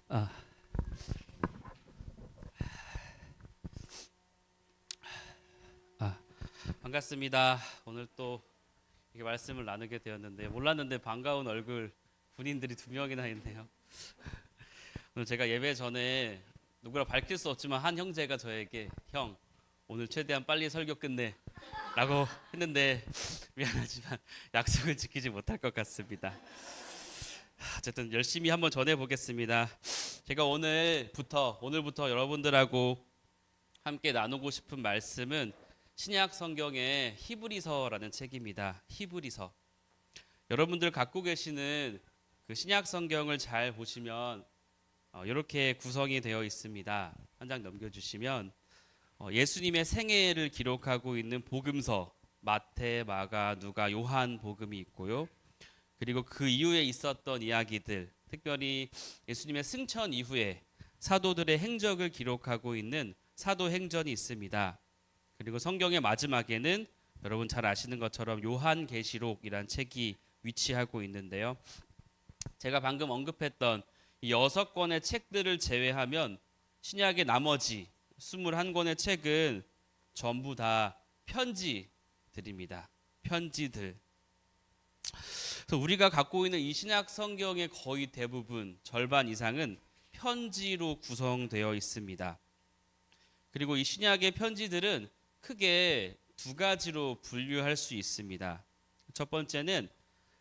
아, 반갑습니다. 오늘 또 이렇게 말씀을 나누게 되었는데 몰랐는데 반가운 얼굴 군인들이 두 명이나 있네요. 오늘 제가 예배 전에 누구라 밝힐 수 없지만 한 형제가 저에게 형 오늘 최대한 빨리 설교 끝내라고 했는데 미안하지만 약속을 지키지 못할 것 같습니다. 어쨌든 열심히 한번 전해 보겠습니다. 제가 오늘부터 여러분들하고 함께 나누고 싶은 말씀은 신약 성경의 히브리서라는 책입니다. 히브리서. 여러분들 갖고 계시는 그 신약 성경을 잘 보시면 이렇게 구성이 되어 있습니다. 한 장 넘겨주시면 예수님의 생애를 기록하고 있는 복음서 마태, 마가, 누가, 요한 복음이 있고요. 그리고 그 이후에 있었던 이야기들, 특별히 예수님의 승천 이후에 사도들의 행적을 기록하고 있는 사도행전이 있습니다. 그리고 성경의 마지막에는 여러분 잘 아시는 것처럼 요한계시록이란 책이 위치하고 있는데요. 제가 방금 언급했던 이 6권의 책들을 제외하면 신약의 나머지 21권의 책은 전부 다 편지들입니다. 편지들. 그래서 우리가 갖고 있는 이 신약 성경의 거의 대부분 절반 이상은 편지로 구성되어 있습니다. 그리고 이 신약의 편지들은 크게 두 가지로 분류할 수 있습니다. 첫 번째는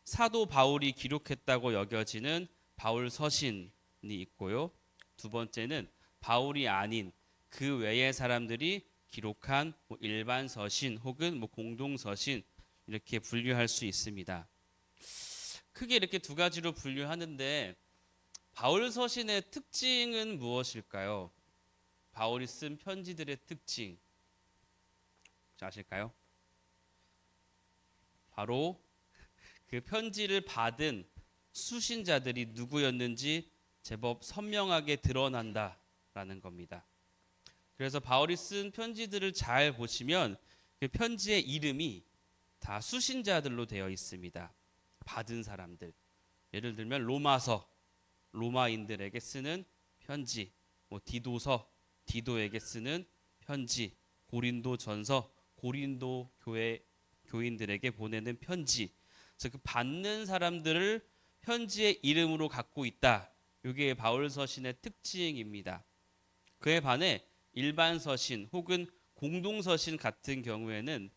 사도 바울이 기록했다고 여겨지는 바울 서신이 있고요. 두 번째는 바울이 아닌 그 외의 사람들이 기록한 일반 서신 혹은 공동 서신 이렇게 분류할 수 있습니다. 크게 이렇게 두 가지로 분류하는데 바울 서신의 특징은 무엇일까요? 바울이 쓴 편지들의 특징 아실까요? 바로 그 편지를 받은 수신자들이 누구였는지 제법 선명하게 드러난다라는 겁니다. 그래서 바울이 쓴 편지들을 잘 보시면 그 편지의 이름이 다 수신자들로 되어 있습니다. 받은 사람들. 예를 들면 로마서, 로마인들에게 쓰는 편지, 디도서, 디도에게 쓰는 편지, 고린도전서, 고린도 교회 교인들에게 보내는 편지. 그래서 그 받는 사람들을 편지의 이름으로 갖고 있다. 이게 바울 서신의 특징입니다. 그에 반해 일반 서신 혹은 공동 서신 같은 경우에는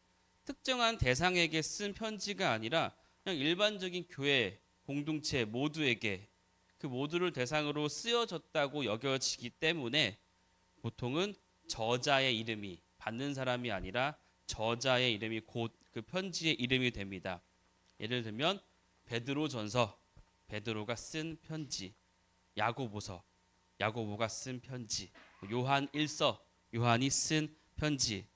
특정한 대상에게 쓴 편지가 아니라 그냥 일반적인 교회 공동체 모두에게 그 모두를 대상으로 쓰여졌다고 여겨지기 때문에 보통은 저자의 이름이 받는 사람이 아니라 저자의 이름이 곧 그 편지의 이름이 됩니다. 예를 들면 베드로전서, 베드로가 쓴 편지, 야고보서, 야고보가 쓴 편지, 요한 1서, 요한이 쓴 편지.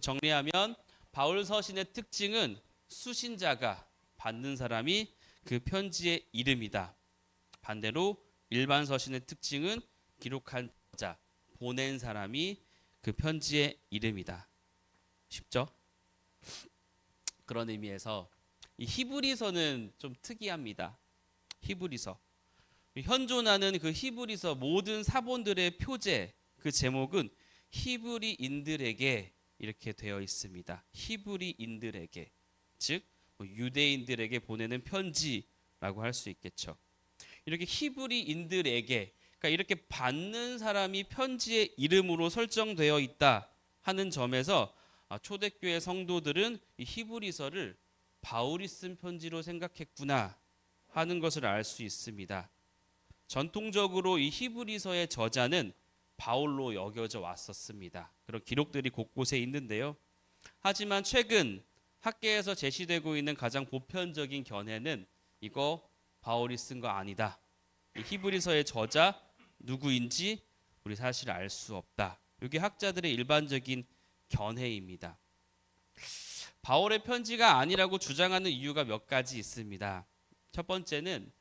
정리하면 바울 서신의 특징은 수신자가 받는 사람이 그 편지의 이름이다. 반대로 일반 서신의 특징은 기록한 자, 보낸 사람이 그 편지의 이름이다. 쉽죠? 그런 의미에서 이 히브리서는 좀 특이합니다. 히브리서. 현존하는 그 히브리서 모든 사본들의 표제, 그 제목은 히브리인들에게 이렇게 되어 있습니다. 히브리인들에게. 즉 유대인들에게 보내는 편지라고 할 수 있겠죠. 이렇게 히브리인들에게, 그러니까 이렇게 받는 사람이 편지의 이름으로 설정되어 있다 하는 점에서 초대교회 성도들은 이 히브리서를 바울이 쓴 편지로 생각했구나 하는 것을 알 수 있습니다. 전통적으로 이 히브리서의 저자는 바울로 여겨져 왔었습니다. 그런 기록들이 곳곳에 있는데요. 하지만 최근 학계에서 제시되고 있는 가장 보편적인 견해는 이거 바울이 쓴 거 아니다. 이 히브리서의 저자 누구인지 우리 사실 알 수 없다. 이게 학자들의 일반적인 견해입니다. 바울의 편지가 아니라고 주장하는 이유가 몇 가지 있습니다. 첫 번째는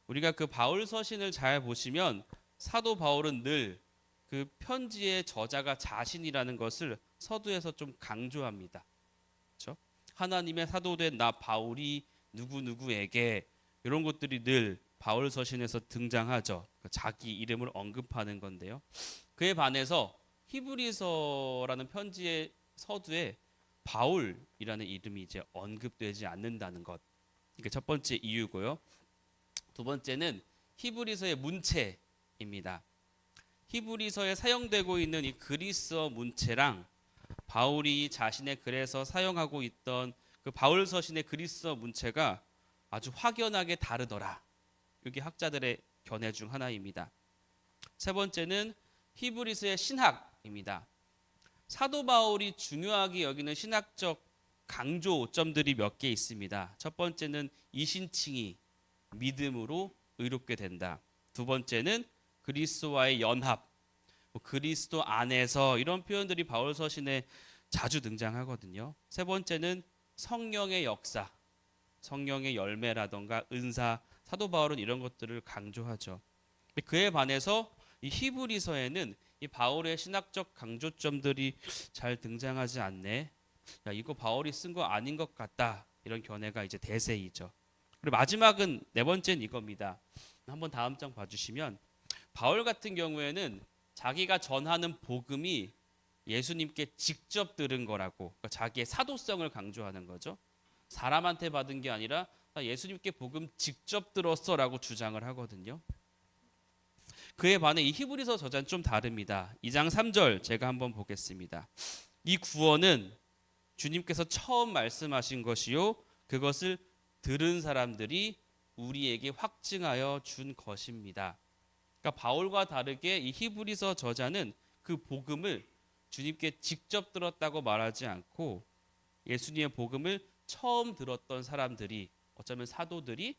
우리가 그 바울 서신을 잘 보시면 사도 바울은 늘 그 편지의 저자가 자신이라는 것을 서두에서 좀 강조합니다. 그렇죠? 하나님의 사도된 나 바울이 누구누구에게 이런 것들이 늘 바울 서신에서 등장하죠. 자기 이름을 언급하는 건데요. 그에 반해서 히브리서라는 편지의 서두에 바울이라는 이름이 이제 언급되지 않는다는 것. 이게 첫 번째 이유고요. 두 번째는 히브리서의 문체입니다. 히브리서에 사용되고 있는 이 그리스어 문체랑 바울이 자신의 글에서 사용하고 있던 그 바울 서신의 그리스어 문체가 아주 확연하게 다르더라. 이게 학자들의 견해 중 하나입니다. 세 번째는 히브리서의 신학입니다. 사도 바울이 중요하게 여기는 신학적 강조점들이 몇 개 있습니다. 첫 번째는 이신칭이 믿음으로 의롭게 된다. 두 번째는 그리스도와의 연합, 그리스도 안에서 이런 표현들이 바울 서신에 자주 등장하거든요. 세 번째는 성령의 역사, 성령의 열매라던가 은사, 사도 바울은 이런 것들을 강조하죠. 그에 반해서 이 히브리서에는 이 바울의 신학적 강조점들이 잘 등장하지 않네. 야, 이거 바울이 쓴 거 아닌 것 같다. 이런 견해가 이제 대세이죠. 그리고 마지막은 네 번째는 이겁니다. 한번 다음 장 봐주시면 바울 같은 경우에는 자기가 전하는 복음이 예수님께 직접 들은 거라고, 그러니까 자기의 사도성을 강조하는 거죠. 사람한테 받은 게 아니라 나 예수님께 복음 직접 들었어라고 주장을 하거든요. 그에 반해 이 히브리서 저자는 좀 다릅니다. 2장 3절 제가 한번 보겠습니다. 이 구원은 주님께서 처음 말씀하신 것이요 그것을 들은 사람들이 우리에게 확증하여 준 것입니다. 그러니까 바울과 다르게 이 히브리서 저자는 그 복음을 주님께 직접 들었다고 말하지 않고 예수님의 복음을 처음 들었던 사람들이, 어쩌면 사도들이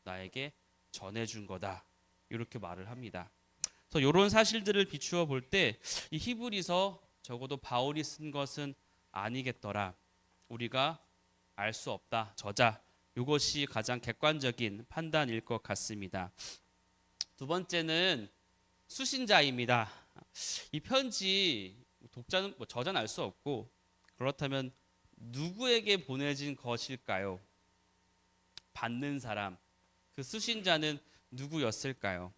나에게 전해준 거다, 이렇게 말을 합니다. 그래서 이런 사실들을 비추어 볼 때 이 히브리서 적어도 바울이 쓴 것은 아니겠더라, 우리가 알 수 없다, 저자, 이것이 가장 객관적인 판단일 것 같습니다. 두 번째는 수신자입니다. 이 편지 독자는 저자는 알 수 없고, 그렇다면 누구에게 보내진 것일까요? 받는 사람, 그 수신자는 누구였을까요?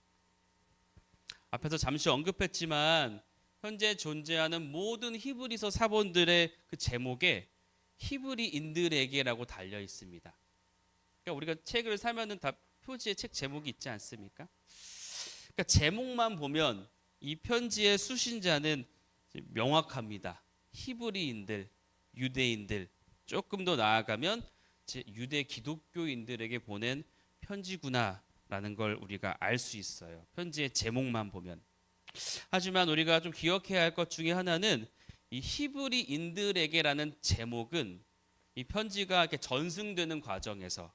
앞에서 잠시 언급했지만 현재 존재하는 모든 히브리서 사본들의 그 제목에 히브리인들에게라고 달려 있습니다. 그러니까 우리가 책을 사면은 다 표지에 책 제목이 있지 않습니까? 그러니까 제목만 보면 이 편지의 수신자는 명확합니다. 히브리인들, 유대인들, 조금 더 나아가면 유대 기독교인들에게 보낸 편지구나라는 걸 우리가 알 수 있어요. 편지의 제목만 보면. 하지만 우리가 좀 기억해야 할 것 중에 하나는 이 히브리인들에게라는 제목은 이 편지가 이렇게 전승되는 과정에서,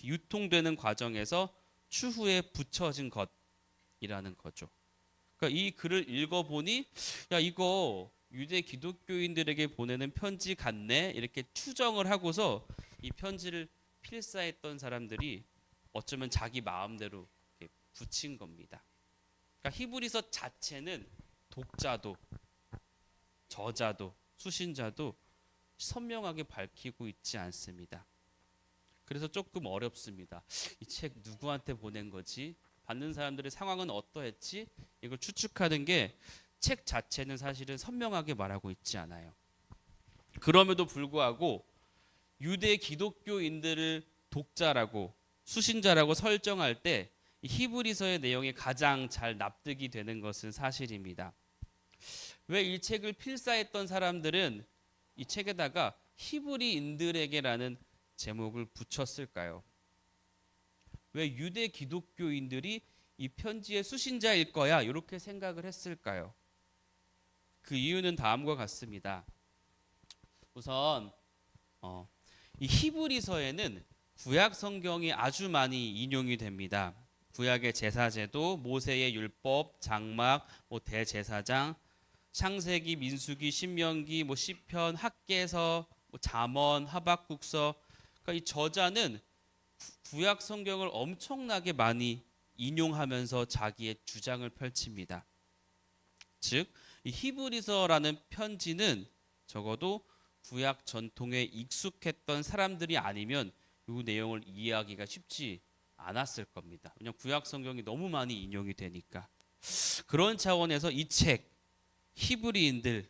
유통되는 과정에서 추후에 붙여진 것이라는 거죠. 그러니까 이 글을 읽어보니 야, 이거 유대 기독교인들에게 보내는 편지 같네, 이렇게 추정을 하고서 이 편지를 필사했던 사람들이 어쩌면 자기 마음대로 이렇게 붙인 겁니다. 그러니까 히브리서 자체는 독자도 저자도 수신자도 선명하게 밝히고 있지 않습니다. 그래서 조금 어렵습니다. 이 책 누구한테 보낸 거지? 받는 사람들의 상황은 어떠했지? 이걸 추측하는 게 책 자체는 사실은 선명하게 말하고 있지 않아요. 그럼에도 불구하고 유대 기독교인들을 독자라고 수신자라고 설정할 때 히브리서의 내용이 가장 잘 납득이 되는 것은 사실입니다. 왜 이 책을 필사했던 사람들은 이 책에다가 히브리인들에게라는 제목을 붙였을까요? 왜 유대 기독교인들이 이 편지의 수신자일 거야 이렇게 생각을 했을까요? 그 이유는 다음과 같습니다. 우선 이 히브리서에는 구약 성경이 아주 많이 인용이 됩니다. 구약의 제사제도, 모세의 율법, 장막, 대제사장, 창세기, 민수기, 신명기, 시편, 학개서, 잠언, 하박국서. 그러니까 이 저자는 구약 성경을 엄청나게 많이 인용하면서 자기의 주장을 펼칩니다. 즉, 이 히브리서라는 편지는 적어도 구약 전통에 익숙했던 사람들이 아니면 이 내용을 이해하기가 쉽지 않았을 겁니다. 왜냐하면 구약 성경이 너무 많이 인용이 되니까. 그런 차원에서 이 책 히브리인들,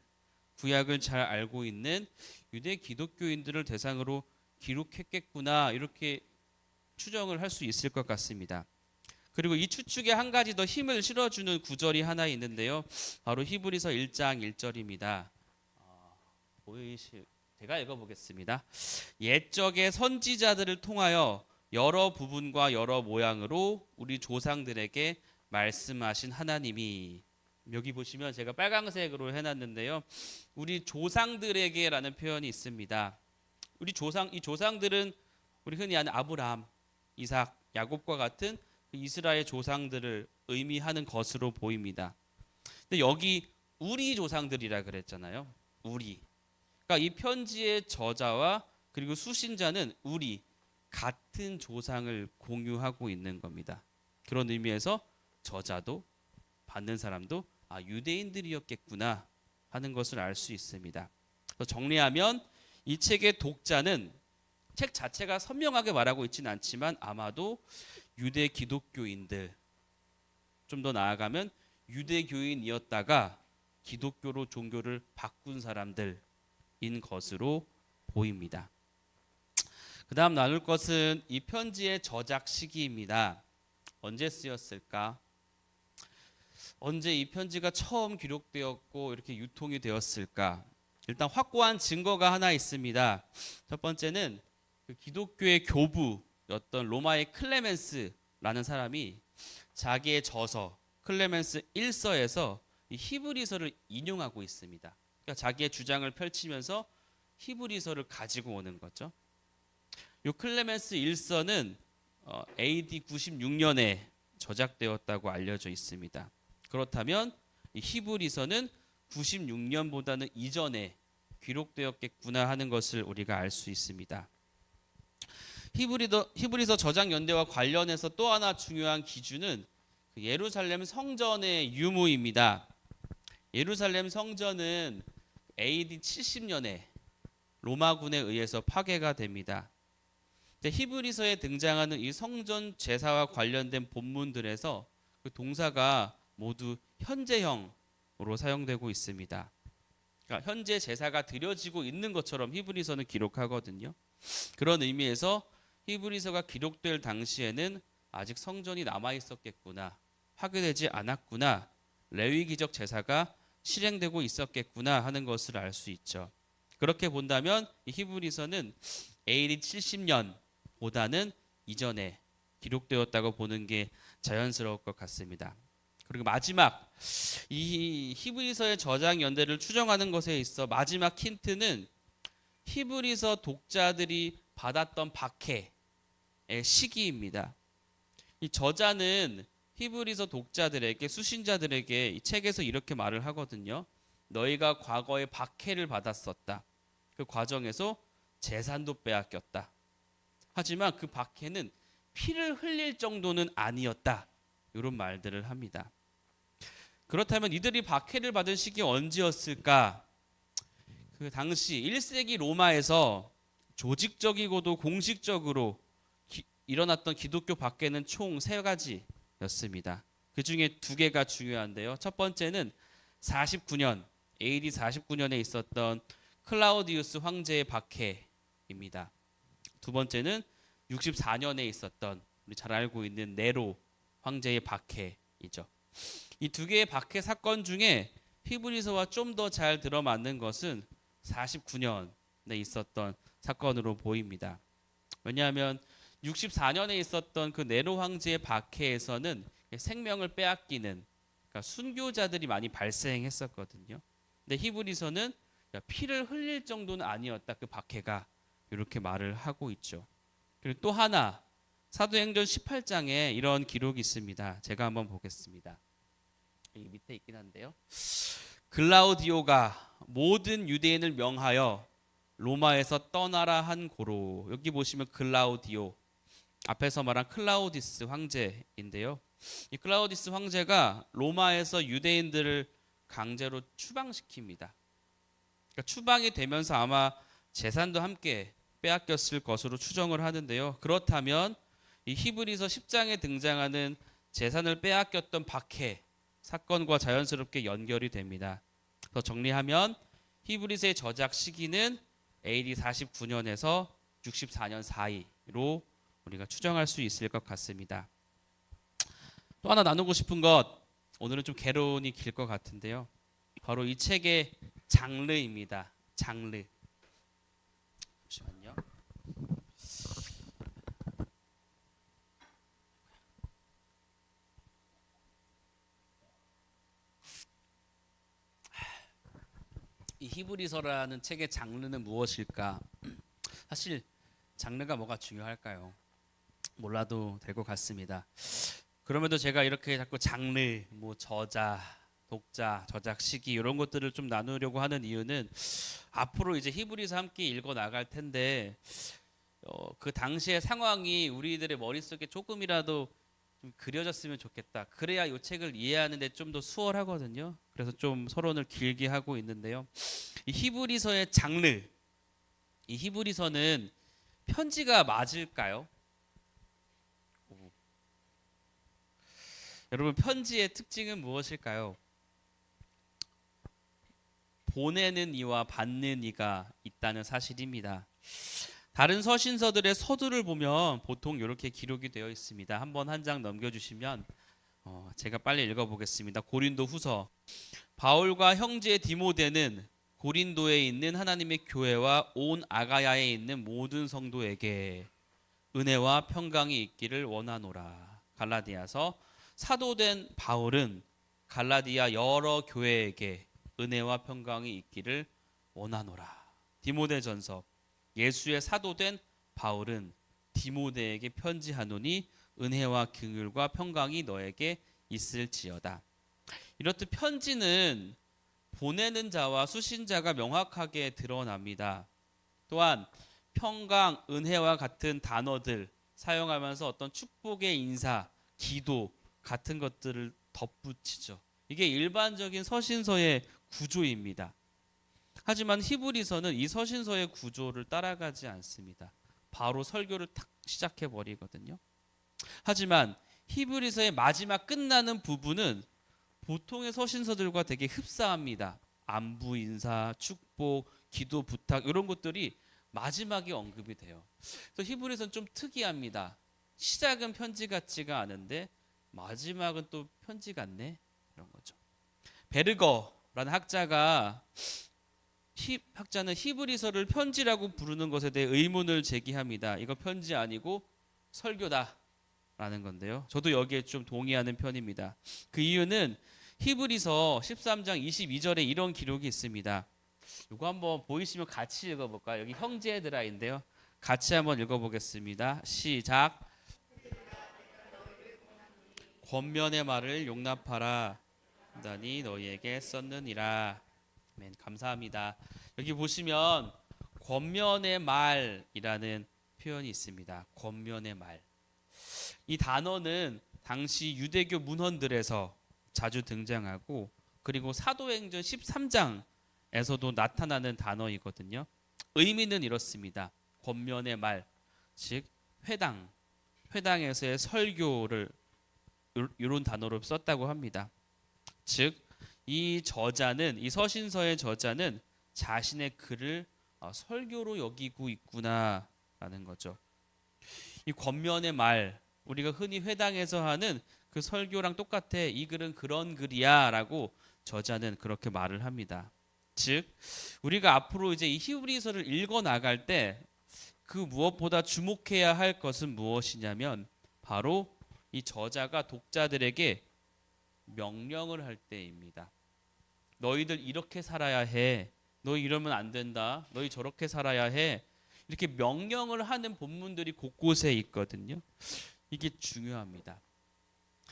구약을 잘 알고 있는 유대 기독교인들을 대상으로 기록했겠구나, 이렇게 추정을 할 수 있을 것 같습니다. 그리고 이 추측에 한 가지 더 힘을 실어주는 구절이 하나 있는데요. 바로 히브리서 1장 1절입니다. 제가 읽어보겠습니다. 옛적의 선지자들을 통하여 여러 부분과 여러 모양으로 우리 조상들에게 말씀하신 하나님이, 여기 보시면 제가 빨강색으로 해놨는데요. 우리 조상들에게라는 표현이 있습니다. 이 조상들은 우리 흔히 아는 아브라함, 이삭, 야곱과 같은 이스라엘 조상들을 의미하는 것으로 보입니다. 근데 여기 우리 조상들이라 그랬잖아요. 우리. 그러니까 이 편지의 저자와 그리고 수신자는 우리 같은 조상을 공유하고 있는 겁니다. 그런 의미에서 저자도 받는 사람도 유대인들이었겠구나 하는 것을 알 수 있습니다. 정리하면 이 책의 독자는 책 자체가 선명하게 말하고 있지는 않지만 아마도 유대 기독교인들, 좀 더 나아가면 유대교인이었다가 기독교로 종교를 바꾼 사람들인 것으로 보입니다. 그 다음 나눌 것은 이 편지의 저작 시기입니다. 언제 쓰였을까? 언제 이 편지가 처음 기록되었고 이렇게 유통이 되었을까? 일단 확고한 증거가 하나 있습니다. 첫 번째는 그 기독교의 교부였던 로마의 클레멘스라는 사람이 자기의 저서 클레멘스 1서에서 이 히브리서를 인용하고 있습니다. 그러니까 자기의 주장을 펼치면서 히브리서를 가지고 오는 거죠. 이 클레멘스 1서는 AD 96년에 저작되었다고 알려져 있습니다. 그렇다면 이 히브리서는 96년보다는 이전에 기록되었겠구나 하는 것을 우리가 알 수 있습니다. 히브리서 저작 연대와 관련해서 또 하나 중요한 기준은 예루살렘 성전의 유무입니다. 예루살렘 성전은 AD 70년에 로마군에 의해서 파괴가 됩니다. 히브리서에 등장하는 이 성전 제사와 관련된 본문들에서 그 동사가 모두 현재형으로 사용되고 있습니다. 그러니까 현재 제사가 드려지고 있는 것처럼 히브리서는 기록하거든요. 그런 의미에서 히브리서가 기록될 당시에는 아직 성전이 남아 있었겠구나, 파괴되지 않았구나, 레위기적 제사가 실행되고 있었겠구나 하는 것을 알 수 있죠. 그렇게 본다면 이 히브리서는 AD 70년보다는 이전에 기록되었다고 보는 게 자연스러울 것 같습니다. 그리고 마지막, 이 히브리서의 저작 연대를 추정하는 것에 있어 마지막 힌트는 히브리서 독자들이 받았던 박해의 시기입니다. 이 저자는 히브리서 독자들에게, 수신자들에게 이 책에서 이렇게 말을 하거든요. 너희가 과거에 박해를 받았었다. 그 과정에서 재산도 빼앗겼다. 하지만 그 박해는 피를 흘릴 정도는 아니었다. 이런 말들을 합니다. 그렇다면 이들이 박해를 받은 시기 언제였을까? 그 당시 1세기 로마에서 조직적이고도 공식적으로 일어났던 기독교 박해는 총 3가지였습니다. 그 중에 2개가 중요한데요. 첫 번째는 49년, AD 49년에 있었던 클라우디우스 황제의 박해입니다. 두 번째는 64년에 있었던 우리 잘 알고 있는 네로 황제의 박해이죠. 이 2개의 박해 사건 중에 히브리서와 좀 더 잘 들어맞는 것은 49년에 있었던 사건으로 보입니다. 왜냐하면 64년에 있었던 그 네로 황제의 박해에서는 생명을 빼앗기는, 그러니까 순교자들이 많이 발생했었거든요. 근데 히브리서는 피를 흘릴 정도는 아니었다, 그 박해가, 이렇게 말을 하고 있죠. 그리고 또 하나, 사도행전 18장에 이런 기록이 있습니다. 제가 한번 보겠습니다. 여기 밑에 있긴 한데요. 글라우디오가 모든 유대인을 명하여 로마에서 떠나라 한 고로. 여기 보시면 글라우디오, 앞에서 말한 클라우디스 황제인데요. 이 클라우디스 황제가 로마에서 유대인들을 강제로 추방시킵니다. 그러니까 추방이 되면서 아마 재산도 함께 빼앗겼을 것으로 추정을 하는데요. 그렇다면 이 히브리서 10장에 등장하는 재산을 빼앗겼던 박해 사건과 자연스럽게 연결이 됩니다. 더 정리하면 히브리서의 저작 시기는 AD 49년에서 64년 사이로 우리가 추정할 수 있을 것 같습니다. 또 하나 나누고 싶은 것, 오늘은 좀 개론이 길 것 같은데요. 바로 이 책의 장르입니다. 장르. 잠시만요. 이 히브리서라는 책의 장르는 무엇일까? 사실 장르가 뭐가 중요할까요? 몰라도 될 것 같습니다. 그럼에도 제가 이렇게 자꾸 장르, 뭐 저자, 독자, 저작 시기 이런 것들을 좀 나누려고 하는 이유는 앞으로 이제 히브리서 함께 읽어 나갈 텐데 그 당시의 상황이 우리들의 머릿속에 조금이라도 좀 그려졌으면 좋겠다. 그래야 이 책을 이해하는데 좀 더 수월하거든요. 그래서 좀 서론을 길게 하고 있는데요. 이 히브리서의 장르, 이 히브리서는 편지가 맞을까요? 여러분, 편지의 특징은 무엇일까요? 보내는 이와 받는 이가 있다는 사실입니다. 다른 서신서들의 서두를 보면 보통 이렇게 기록이 되어 있습니다. 한번 한 장 넘겨주시면 제가 빨리 읽어보겠습니다. 고린도 후서. 바울과 형제 디모데는 고린도에 있는 하나님의 교회와 온 아가야에 있는 모든 성도에게 은혜와 평강이 있기를 원하노라. 갈라디아서. 사도된 바울은 갈라디아 여러 교회에게 은혜와 평강이 있기를 원하노라. 디모데전서. 예수의 사도된 바울은 디모데에게 편지하노니 은혜와 긍휼과 평강이 너에게 있을지어다. 이렇듯 편지는 보내는 자와 수신자가 명확하게 드러납니다. 또한 평강, 은혜와 같은 단어들 사용하면서 어떤 축복의 인사, 기도 같은 것들을 덧붙이죠. 이게 일반적인 서신서의 구조입니다. 하지만 히브리서는 이 서신서의 구조를 따라가지 않습니다. 바로 설교를 탁 시작해 버리거든요. 하지만 히브리서의 마지막 끝나는 부분은 보통의 서신서들과 되게 흡사합니다. 안부 인사, 축복, 기도 부탁 이런 것들이 마지막에 언급이 돼요. 그래서 히브리서는 좀 특이합니다. 시작은 편지 같지가 않은데 마지막은 또 편지 같네 이런 거죠. 베르거라는 학자는 히브리서를 편지라고 부르는 것에 대해 의문을 제기합니다. 이거 편지 아니고 설교다라는 건데요. 저도 여기에 좀 동의하는 편입니다. 그 이유는 히브리서 13장 22절에 이런 기록이 있습니다. 이거 한번 보이시면 같이 읽어볼까요? 여기 형제들아인데요. 같이 한번 읽어보겠습니다. 시작. 권면의 말을 용납하라. 단이 너희에게 썼느니라. 아멘. 감사합니다. 여기 보시면 권면의 말이라는 표현이 있습니다. 권면의 말. 이 단어는 당시 유대교 문헌들에서 자주 등장하고 그리고 사도행전 13장에서도 나타나는 단어이거든요. 의미는 이렇습니다. 권면의 말, 즉 회당에서의 설교를 이런 단어로 썼다고 합니다. 즉 이 서신서의 저자는 자신의 글을 설교로 여기고 있구나라는 거죠. 이 권면의 말, 우리가 흔히 회당에서 하는 그 설교랑 똑같아. 이 글은 그런 글이야라고 저자는 그렇게 말을 합니다. 즉 우리가 앞으로 이제 이 히브리서를 읽어 나갈 때 그 무엇보다 주목해야 할 것은 무엇이냐면 바로 이 저자가 독자들에게 명령을 할 때입니다. 너희들 이렇게 살아야 해. 너희 이러면 안 된다. 너희 저렇게 살아야 해. 이렇게 명령을 하는 본문들이 곳곳에 있거든요. 이게 중요합니다.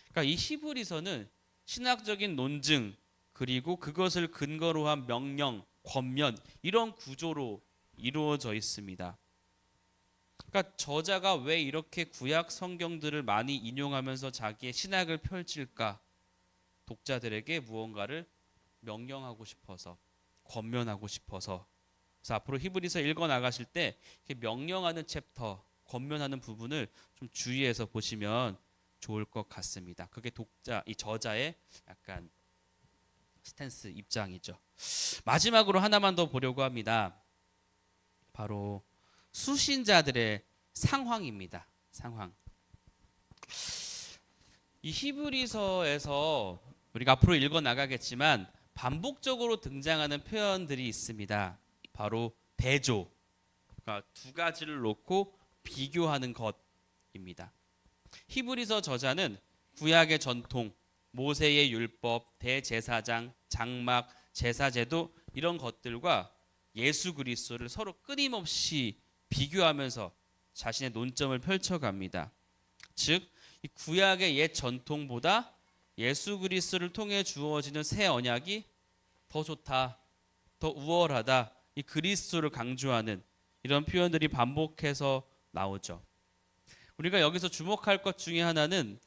그러니까 이 히브리서는 신학적인 논증 그리고 그것을 근거로 한 명령, 권면 이런 구조로 이루어져 있습니다. 그러니까 저자가 왜 이렇게 구약 성경들을 많이 인용하면서 자기의 신학을 펼칠까? 독자들에게 무언가를 명령하고 싶어서, 권면하고 싶어서. 그래서 앞으로 히브리서 읽어 나가실 때 이렇게 명령하는 챕터, 권면하는 부분을 좀 주의해서 보시면 좋을 것 같습니다. 그게 이 저자의 약간 스탠스 입장이죠. 마지막으로 하나만 더 보려고 합니다. 바로 수신자들의 상황입니다. 상황. 이 히브리서에서 우리가 앞으로 읽어 나가겠지만 반복적으로 등장하는 표현들이 있습니다. 바로 대조, 그러니까 두 가지를 놓고 비교하는 것입니다. 히브리서 저자는 구약의 전통, 모세의 율법, 대제사장, 장막, 제사제도 이런 것들과 예수 그리스도를 서로 끊임없이 비교하면서 자신의 논점을 펼쳐갑니다. 즉, 이 구약의 옛 전통보다 예수 그리스도를 통해 주어지는 새 언약이 더 좋다, 더 우월하다, 이 그리스도를 강조하는 이런 표현들이 반복해서 나오죠. 우리가 여기서 주목할 것 중에 하나는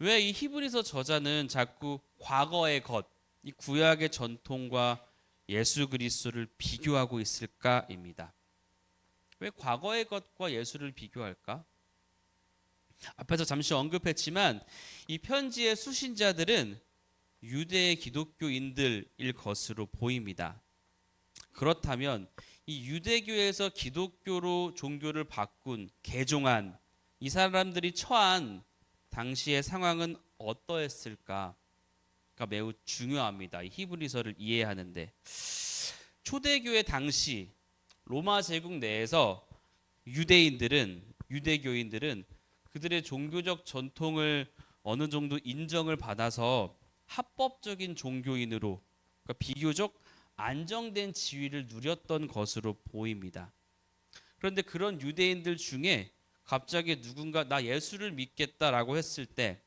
왜 이 히브리서 저자는 자꾸 과거의 것, 이 구약의 전통과 예수 그리스도를 비교하고 있을까입니다. 왜 과거의 것과 예수를 비교할까? 앞에서 잠시 언급했지만 이 편지의 수신자들은 유대 기독교인들일 것으로 보입니다. 그렇다면 이 유대교에서 기독교로 종교를 바꾼, 개종한 이 사람들이 처한 당시의 상황은 어떠했을까? 가 매우 중요합니다. 이 히브리서를 이해하는데 초대교회 당시 로마 제국 내에서 유대교인들은 그들의 종교적 전통을 어느 정도 인정을 받아서 합법적인 종교인으로, 그러니까 비교적 안정된 지위를 누렸던 것으로 보입니다. 그런데 그런 유대인들 중에 갑자기 누군가 나 예수를 믿겠다라고 했을 때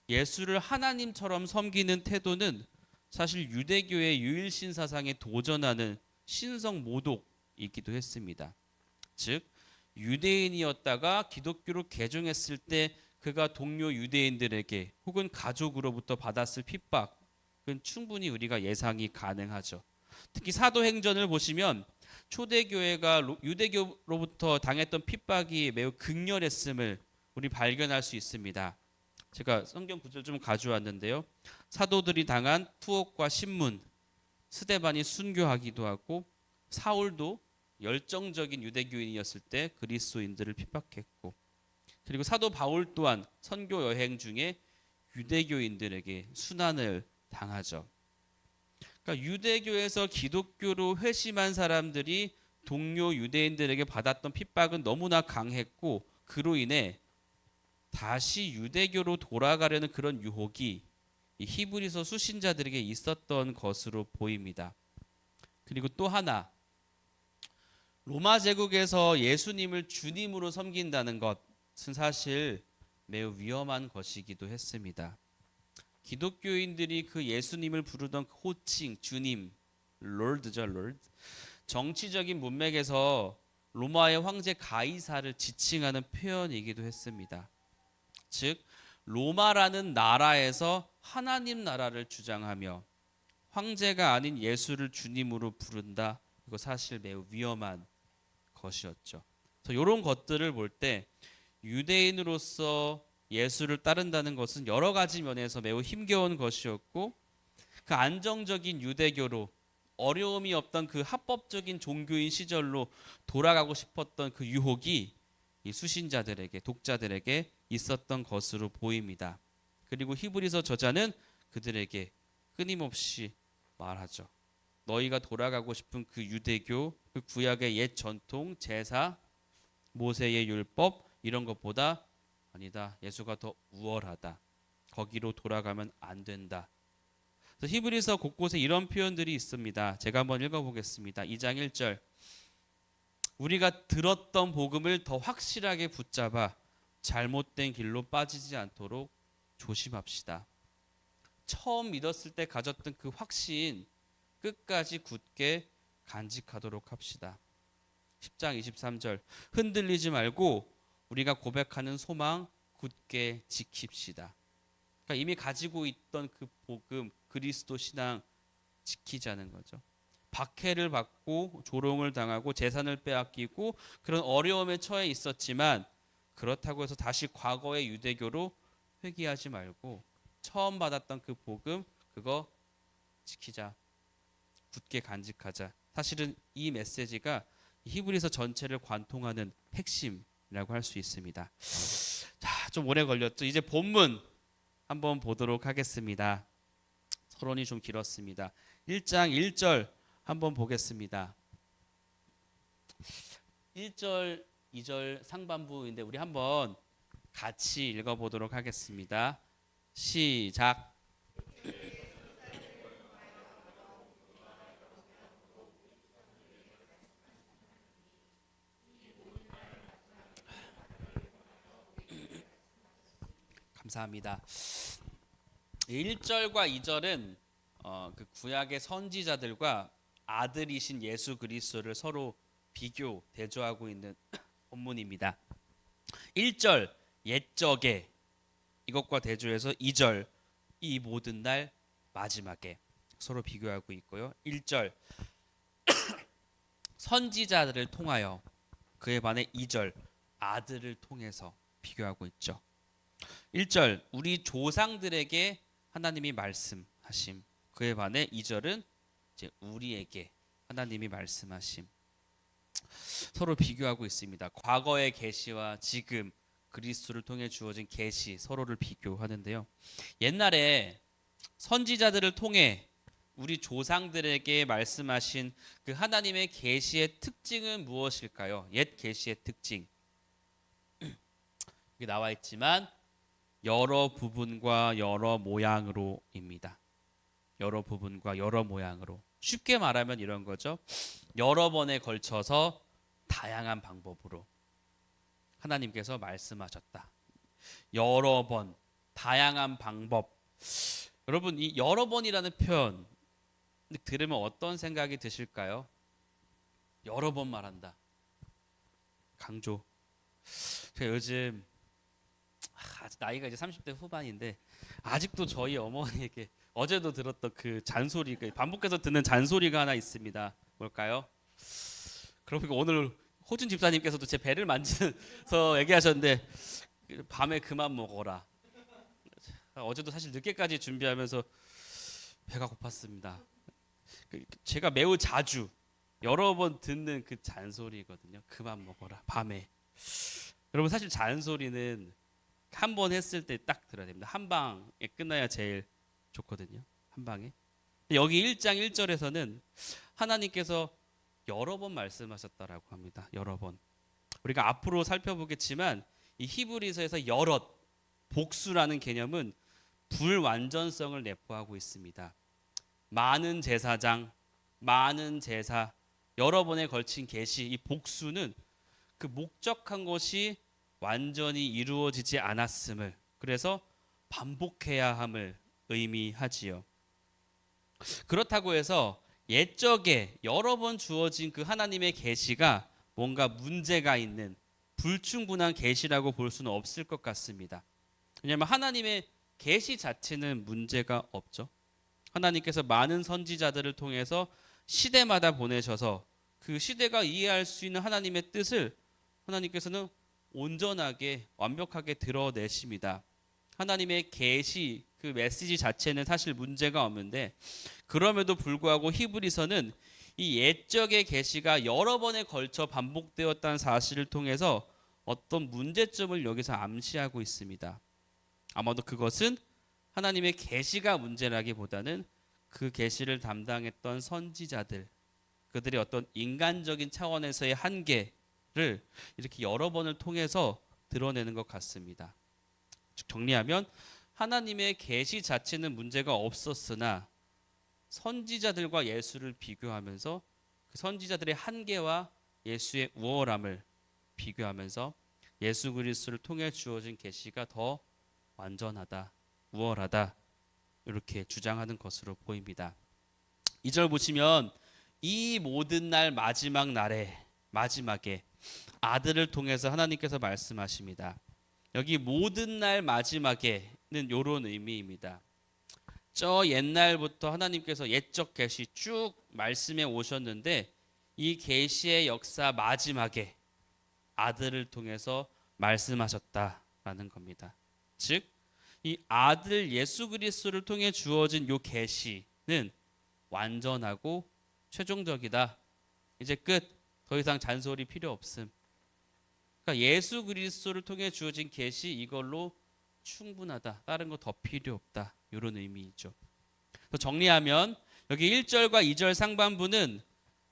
예수를 하나님처럼 섬기는 태도는 사실 유대교의 유일신 사상에 도전하는 신성 모독이기도 했습니다. 즉 유대인이었다가 기독교로 개종했을 때 그가 동료 유대인들에게 혹은 가족으로부터 받았을 핍박은 충분히 우리가 예상이 가능하죠. 특히 사도행전을 보시면 초대교회가 유대교로부터 당했던 핍박이 매우 극렬했음을 우리 발견할 수 있습니다. 제가 성경 구절 좀 가져왔는데요. 사도들이 당한 투옥과 신문, 스데반이 순교하기도 하고 사울도 열정적인 유대교인이었을 때 그리스도인들을 핍박했고, 그리고 사도 바울 또한 선교 여행 중에 유대교인들에게 순환을 당하죠. 그러니까 유대교에서 기독교로 회심한 사람들이 동료 유대인들에게 받았던 핍박은 너무나 강했고 그로 인해 다시 유대교로 돌아가려는 그런 유혹이 이 히브리서 수신자들에게 있었던 것으로 보입니다. 그리고 또 하나, 로마 제국에서 예수님을 주님으로 섬긴다는 것은 사실 매우 위험한 것이기도 했습니다. 기독교인들이 그 예수님을 부르던 호칭 주님, 롤드죠, 롤드. 정치적인 문맥에서 로마의 황제 가이사를 지칭하는 표현이기도 했습니다. 즉 로마라는 나라에서 하나님 나라를 주장하며 황제가 아닌 예수를 주님으로 부른다. 이거 사실 매우 위험한 것이었죠. 그래서 이런 것들을 볼 때 유대인으로서 예수를 따른다는 것은 여러 가지 면에서 매우 힘겨운 것이었고 그 안정적인 유대교로 어려움이 없던 그 합법적인 종교인 시절로 돌아가고 싶었던 그 유혹이 이 수신자들에게, 독자들에게 있었던 것으로 보입니다. 그리고 히브리서 저자는 그들에게 끊임없이 말하죠. 너희가 돌아가고 싶은 그 유대교, 그 구약의 옛 전통, 제사, 모세의 율법 이런 것보다 아니다. 예수가 더 우월하다. 거기로 돌아가면 안 된다. 그래서 히브리서 곳곳에 이런 표현들이 있습니다. 제가 한번 읽어보겠습니다. 2장 1절. 우리가 들었던 복음을 더 확실하게 붙잡아 잘못된 길로 빠지지 않도록 조심합시다. 처음 믿었을 때 가졌던 그 확신 끝까지 굳게 간직하도록 합시다. 10장 23절. 흔들리지 말고 우리가 고백하는 소망 굳게 지킵시다. 그러니까 이미 가지고 있던 그 복음, 그리스도 신앙 지키자는 거죠. 박해를 받고 조롱을 당하고 재산을 빼앗기고 그런 어려움에 처해 있었지만 그렇다고 해서 다시 과거의 유대교로 회귀하지 말고 처음 받았던 그 복음 그거 지키자. 굳게 간직하자. 사실은 이 메시지가 히브리서 전체를 관통하는 핵심이라고 할 수 있습니다. 자, 좀 오래 걸렸죠. 이제 본문 한번 보도록 하겠습니다. 서론이 좀 길었습니다. 1장 1절 한번 보겠습니다. 1절, 2절 상반부인데 우리 한번 같이 읽어보도록 하겠습니다. 시작. 감사합니다. 1절과 2절은 그 구약의 선지자들과 아들이신 예수 그리스도를 서로 비교 대조하고 있는 본문입니다. 1절 옛적에 이것과 대조해서 2절 이 모든 날 마지막에 서로 비교하고 있고요. 1절 선지자들을 통하여 그에 반해 2절 아들을 통해서 비교하고 있죠. 1절 우리 조상들에게 하나님이 말씀하심. 그에 반해 2절은 이제 우리에게 하나님이 말씀하심. 서로 비교하고 있습니다. 과거의 계시와 지금 그리스도를 통해 주어진 계시 서로를 비교하는데요. 옛날에 선지자들을 통해 우리 조상들에게 말씀하신 그 하나님의 계시의 특징은 무엇일까요? 옛 계시의 특징. 여기 나와 있지만 여러 부분과 여러 모양으로입니다. 여러 부분과 여러 모양으로. 쉽게 말하면 이런 거죠. 여러 번에 걸쳐서 다양한 방법으로 하나님께서 말씀하셨다. 여러 번, 다양한 방법. 여러분, 이 여러 번이라는 표현 들으면 어떤 생각이 드실까요? 여러 번 말한다. 강조. 제가 요즘 나이가 이제 30대 후반인데 아직도 저희 어머니에게 어제도 들었던 그 잔소리, 반복해서 듣는 잔소리가 하나 있습니다. 뭘까요? 그러고 오늘 호준 집사님께서도 제 배를 만지면서 얘기하셨는데 밤에 그만 먹어라. 어제도 사실 늦게까지 준비하면서 배가 고팠습니다. 제가 매우 자주 여러 번 듣는 그 잔소리거든요. 그만 먹어라 밤에. 여러분 사실 잔소리는 한 번 했을 때 딱 들어야 됩니다. 한 방에 끝나야 제일 좋거든요. 한 방에. 여기 1장 1절에서는 하나님께서 여러 번 말씀하셨다라고 합니다. 여러 번. 우리가 앞으로 살펴보겠지만 이 히브리서에서 여럿, 복수라는 개념은 불완전성을 내포하고 있습니다. 많은 제사장, 많은 제사, 여러 번에 걸친 계시, 이 복수는 그 목적한 것이 완전히 이루어지지 않았음을, 그래서 반복해야 함을 의미하지요. 그렇다고 해서 옛적에 여러 번 주어진 그 하나님의 계시가 뭔가 문제가 있는 불충분한 계시라고 볼 수는 없을 것 같습니다. 왜냐하면 하나님의 계시 자체는 문제가 없죠. 하나님께서 많은 선지자들을 통해서 시대마다 보내셔서 그 시대가 이해할 수 있는 하나님의 뜻을 하나님께서는 온전하게 완벽하게 드러내십니다. 하나님의 계시 그 메시지 자체는 사실 문제가 없는데 그럼에도 불구하고 히브리서는 이 옛적의 계시가 여러 번에 걸쳐 반복되었다는 사실을 통해서 어떤 문제점을 여기서 암시하고 있습니다. 아마도 그것은 하나님의 계시가 문제라기보다는 그 계시를 담당했던 선지자들, 그들의 어떤 인간적인 차원에서의 한계를 이렇게 여러 번을 통해서 드러내는 것 같습니다. 즉 정리하면 하나님의 계시 자체는 문제가 없었으나 선지자들과 예수를 비교하면서 그 선지자들의 한계와 예수의 우월함을 비교하면서 예수 그리스도를 통해 주어진 계시가 더 완전하다, 우월하다 이렇게 주장하는 것으로 보입니다. 2절 보시면 이 모든 날 마지막 날에 마지막에 아들을 통해서 하나님께서 말씀하십니다. 여기 모든 날 마지막에는 이런 의미입니다. 저 옛날부터 하나님께서 옛적 계시 쭉 말씀해 오셨는데 이 계시의 역사 마지막에 아들을 통해서 말씀하셨다라는 겁니다. 즉, 이 아들 예수 그리스도를 통해 주어진 요 계시는 완전하고 최종적이다. 이제 끝. 더 이상 잔소리 필요 없음. 그러니까 예수 그리스도를 통해 주어진 계시 이걸로 충분하다. 다른 거 더 필요 없다. 이런 의미이죠. 그래서 정리하면 여기 1절과 2절 상반부는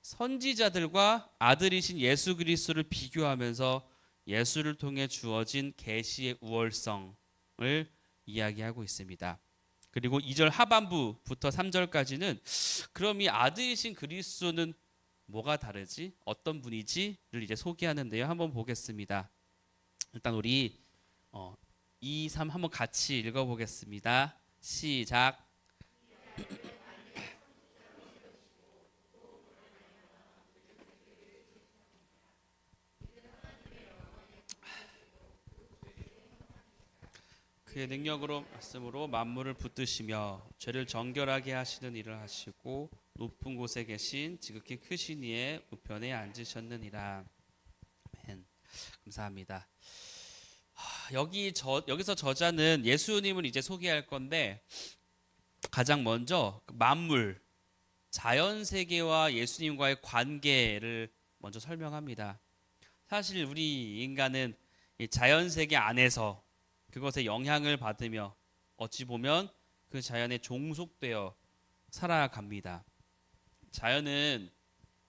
선지자들과 아들이신 예수 그리스도를 비교하면서 예수를 통해 주어진 계시의 우월성을 이야기하고 있습니다. 그리고 2절 하반부부터 3절까지는 그럼 이 아들이신 그리스도는 뭐가 다르지? 어떤 분이지?를 이제 소개하는데요. 한번 보겠습니다. 일단 우리 2, 3 한번 같이 읽어보겠습니다. 시작. 그의 능력으로 말씀으로 만물을 붙드시며 죄를 정결하게 하시는 일을 하시고 높은 곳에 계신 지극히 크신 이의 우편에 앉으셨느니라. 아멘. 감사합니다. 여기서 저자는 예수님을 이제 소개할 건데 가장 먼저 만물, 자연 세계와 예수님과의 관계를 먼저 설명합니다. 사실 우리 인간은 이 자연 세계 안에서 그것에 영향을 받으며 어찌 보면 그 자연에 종속되어 살아갑니다. 자연은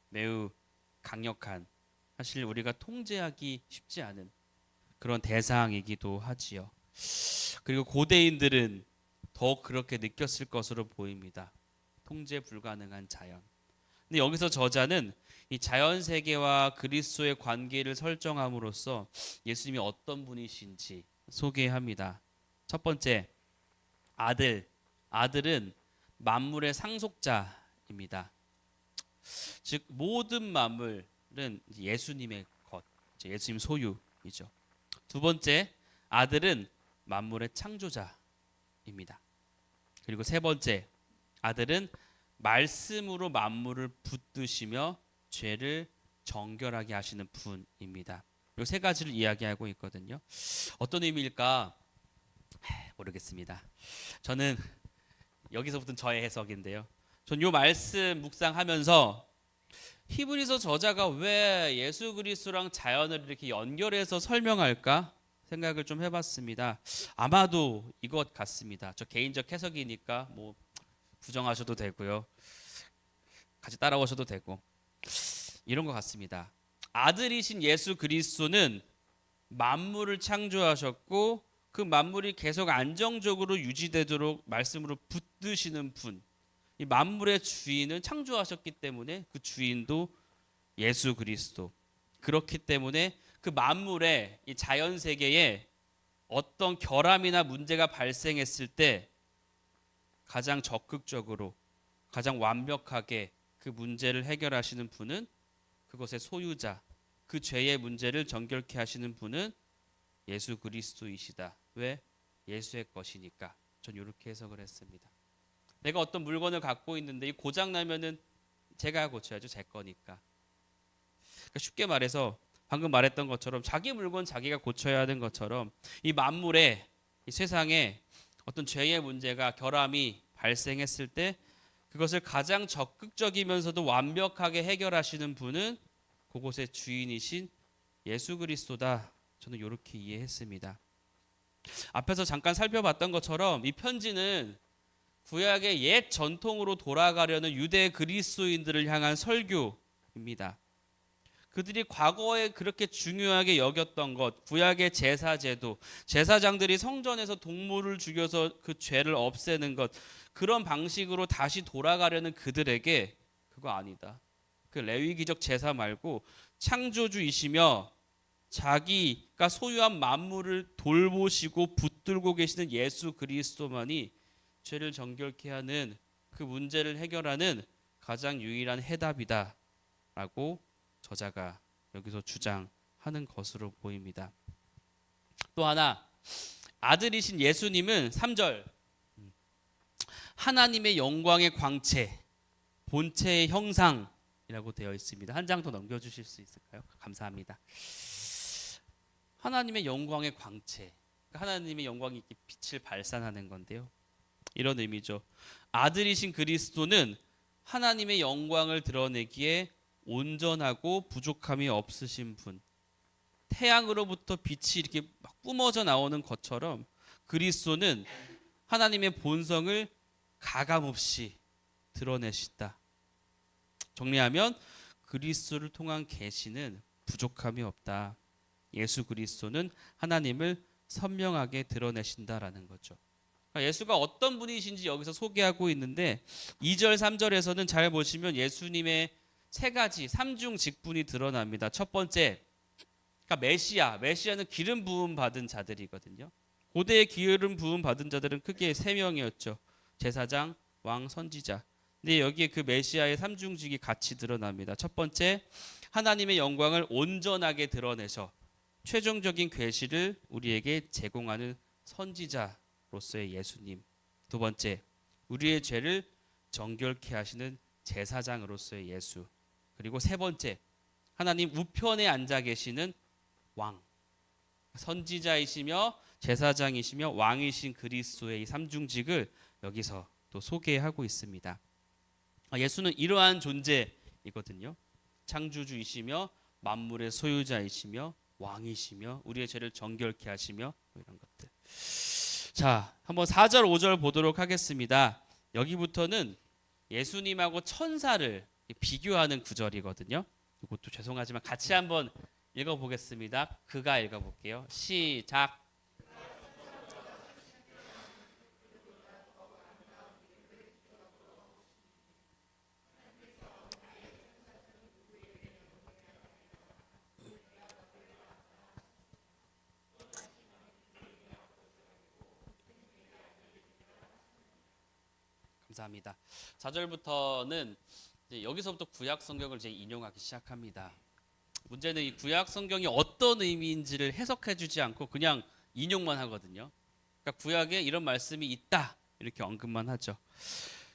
매우 강력한, 사실 우리가 통제하기 쉽지 않은 그런 대상이기도 하지요. 그리고 고대인들은 더 그렇게 느꼈을 것으로 보입니다. 통제 불가능한 자연. 근데 여기서 저자는 이 자연 세계와 그리스도의 관계를 설정함으로써 예수님이 어떤 분이신지 소개합니다. 첫 번째, 아들은 만물의 상속자입니다. 즉 모든 만물은 예수님의 것, 예수님 소유이죠. 두 번째, 아들은 만물의 창조자입니다. 그리고 세 번째, 아들은 말씀으로 만물을 붙드시며 죄를 정결하게 하시는 분입니다. 이 세 가지를 이야기하고 있거든요. 어떤 의미일까 모르겠습니다. 저는 여기서부터는 저의 해석인데요. 전 이 말씀 묵상하면서 히브리서 저자가 왜 예수 그리스도랑 자연을 이렇게 연결해서 설명할까 생각을 좀 해봤습니다. 아마도 이것 같습니다. 저 개인적 해석이니까 뭐 부정하셔도 되고요. 같이 따라오셔도 되고 이런 것 같습니다. 아들이신 예수 그리스도는 만물을 창조하셨고 그 만물이 계속 안정적으로 유지되도록 말씀으로 붙드시는 분. 이 만물의 주인은 창조하셨기 때문에 그 주인도 예수 그리스도. 그렇기 때문에 그 만물의 이 자연 세계에 어떤 결함이나 문제가 발생했을 때 가장 적극적으로 가장 완벽하게 그 문제를 해결하시는 분은 그것의 소유자, 그 죄의 문제를 정결케 하시는 분은 예수 그리스도이시다. 왜? 예수의 것이니까. 전 이렇게 해석을 했습니다. 내가 어떤 물건을 갖고 있는데 이 고장 나면은 제가 고쳐야죠. 제 거니까. 그러니까 쉽게 말해서 방금 말했던 것처럼 자기 물건 자기가 고쳐야 하는 것처럼 이 만물에 이 세상에 어떤 죄의 문제가 결함이 발생했을 때 그것을 가장 적극적이면서도 완벽하게 해결하시는 분은 그곳의 주인이신 예수 그리스도다. 저는 이렇게 이해했습니다. 앞에서 잠깐 살펴봤던 것처럼 이 편지는 구약의 옛 전통으로 돌아가려는 유대 그리스도인들을 향한 설교입니다. 그들이 과거에 그렇게 중요하게 여겼던 것, 구약의 제사제도, 제사장들이 성전에서 동물을 죽여서 그 죄를 없애는 것, 그런 방식으로 다시 돌아가려는 그들에게 그거 아니다. 그 레위기적 제사 말고 창조주이시며 자기가 소유한 만물을 돌보시고 붙들고 계시는 예수 그리스도만이 죄를 정결케 하는 그 문제를 해결하는 가장 유일한 해답이다라고 저자가 여기서 주장하는 것으로 보입니다. 또 하나, 아들이신 예수님은 3절 하나님의 영광의 광채, 본체의 형상이라고 되어 있습니다. 한 장 더 넘겨주실 수 있을까요? 감사합니다. 하나님의 영광의 광채, 하나님의 영광이 이렇게 빛을 발산하는 건데요. 이런 의미죠. 아들이신 그리스도는 하나님의 영광을 드러내기에 온전하고 부족함이 없으신 분. 태양으로부터 빛이 이렇게 막 뿜어져 나오는 것처럼 그리스도는 하나님의 본성을 가감없이 드러내신다. 정리하면 그리스도를 통한 계시는 부족함이 없다. 예수 그리스도는 하나님을 선명하게 드러내신다라는 거죠. 그러니까 예수가 어떤 분이신지 여기서 소개하고 있는데 2절 3절에서는 잘 보시면 예수님의 세 가지 삼중 직분이 드러납니다. 첫 번째, 그러니까 메시아는 기름 부음 받은 자들이거든요. 고대의 기름 부음 받은 자들은 크게 세 명이었죠. 제사장, 왕, 선지자. 근데 여기에 그 메시아의 삼중직이 같이 드러납니다. 첫 번째, 하나님의 영광을 온전하게 드러내서 최종적인 계시를 우리에게 제공하는 선지자로서의 예수님. 두 번째, 우리의 죄를 정결케 하시는 제사장으로서의 예수. 그리고 세 번째, 하나님 우편에 앉아 계시는 왕. 선지자이시며 제사장이시며 왕이신 그리스도의 이 삼중직을 여기서 또 소개하고 있습니다. 예수는 이러한 존재이거든요. 창조주이시며 만물의 소유자이시며 왕이시며 우리의 죄를 정결케 하시며 이런 것들. 자, 한번 4절 5절 보도록 하겠습니다. 여기부터는 예수님하고 천사를 비교하는 구절이거든요. 이것도 죄송하지만 같이 한번 읽어보겠습니다. 그가 읽어볼게요. 시작. 감사합니다. 4절부터는 여기서부터 구약 성경을 이제 인용하기 시작합니다. 문제는 이 구약 성경이 어떤 의미인지를 해석해 주지 않고 그냥 인용만 하거든요. 그러니까 구약에 이런 말씀이 있다 이렇게 언급만 하죠.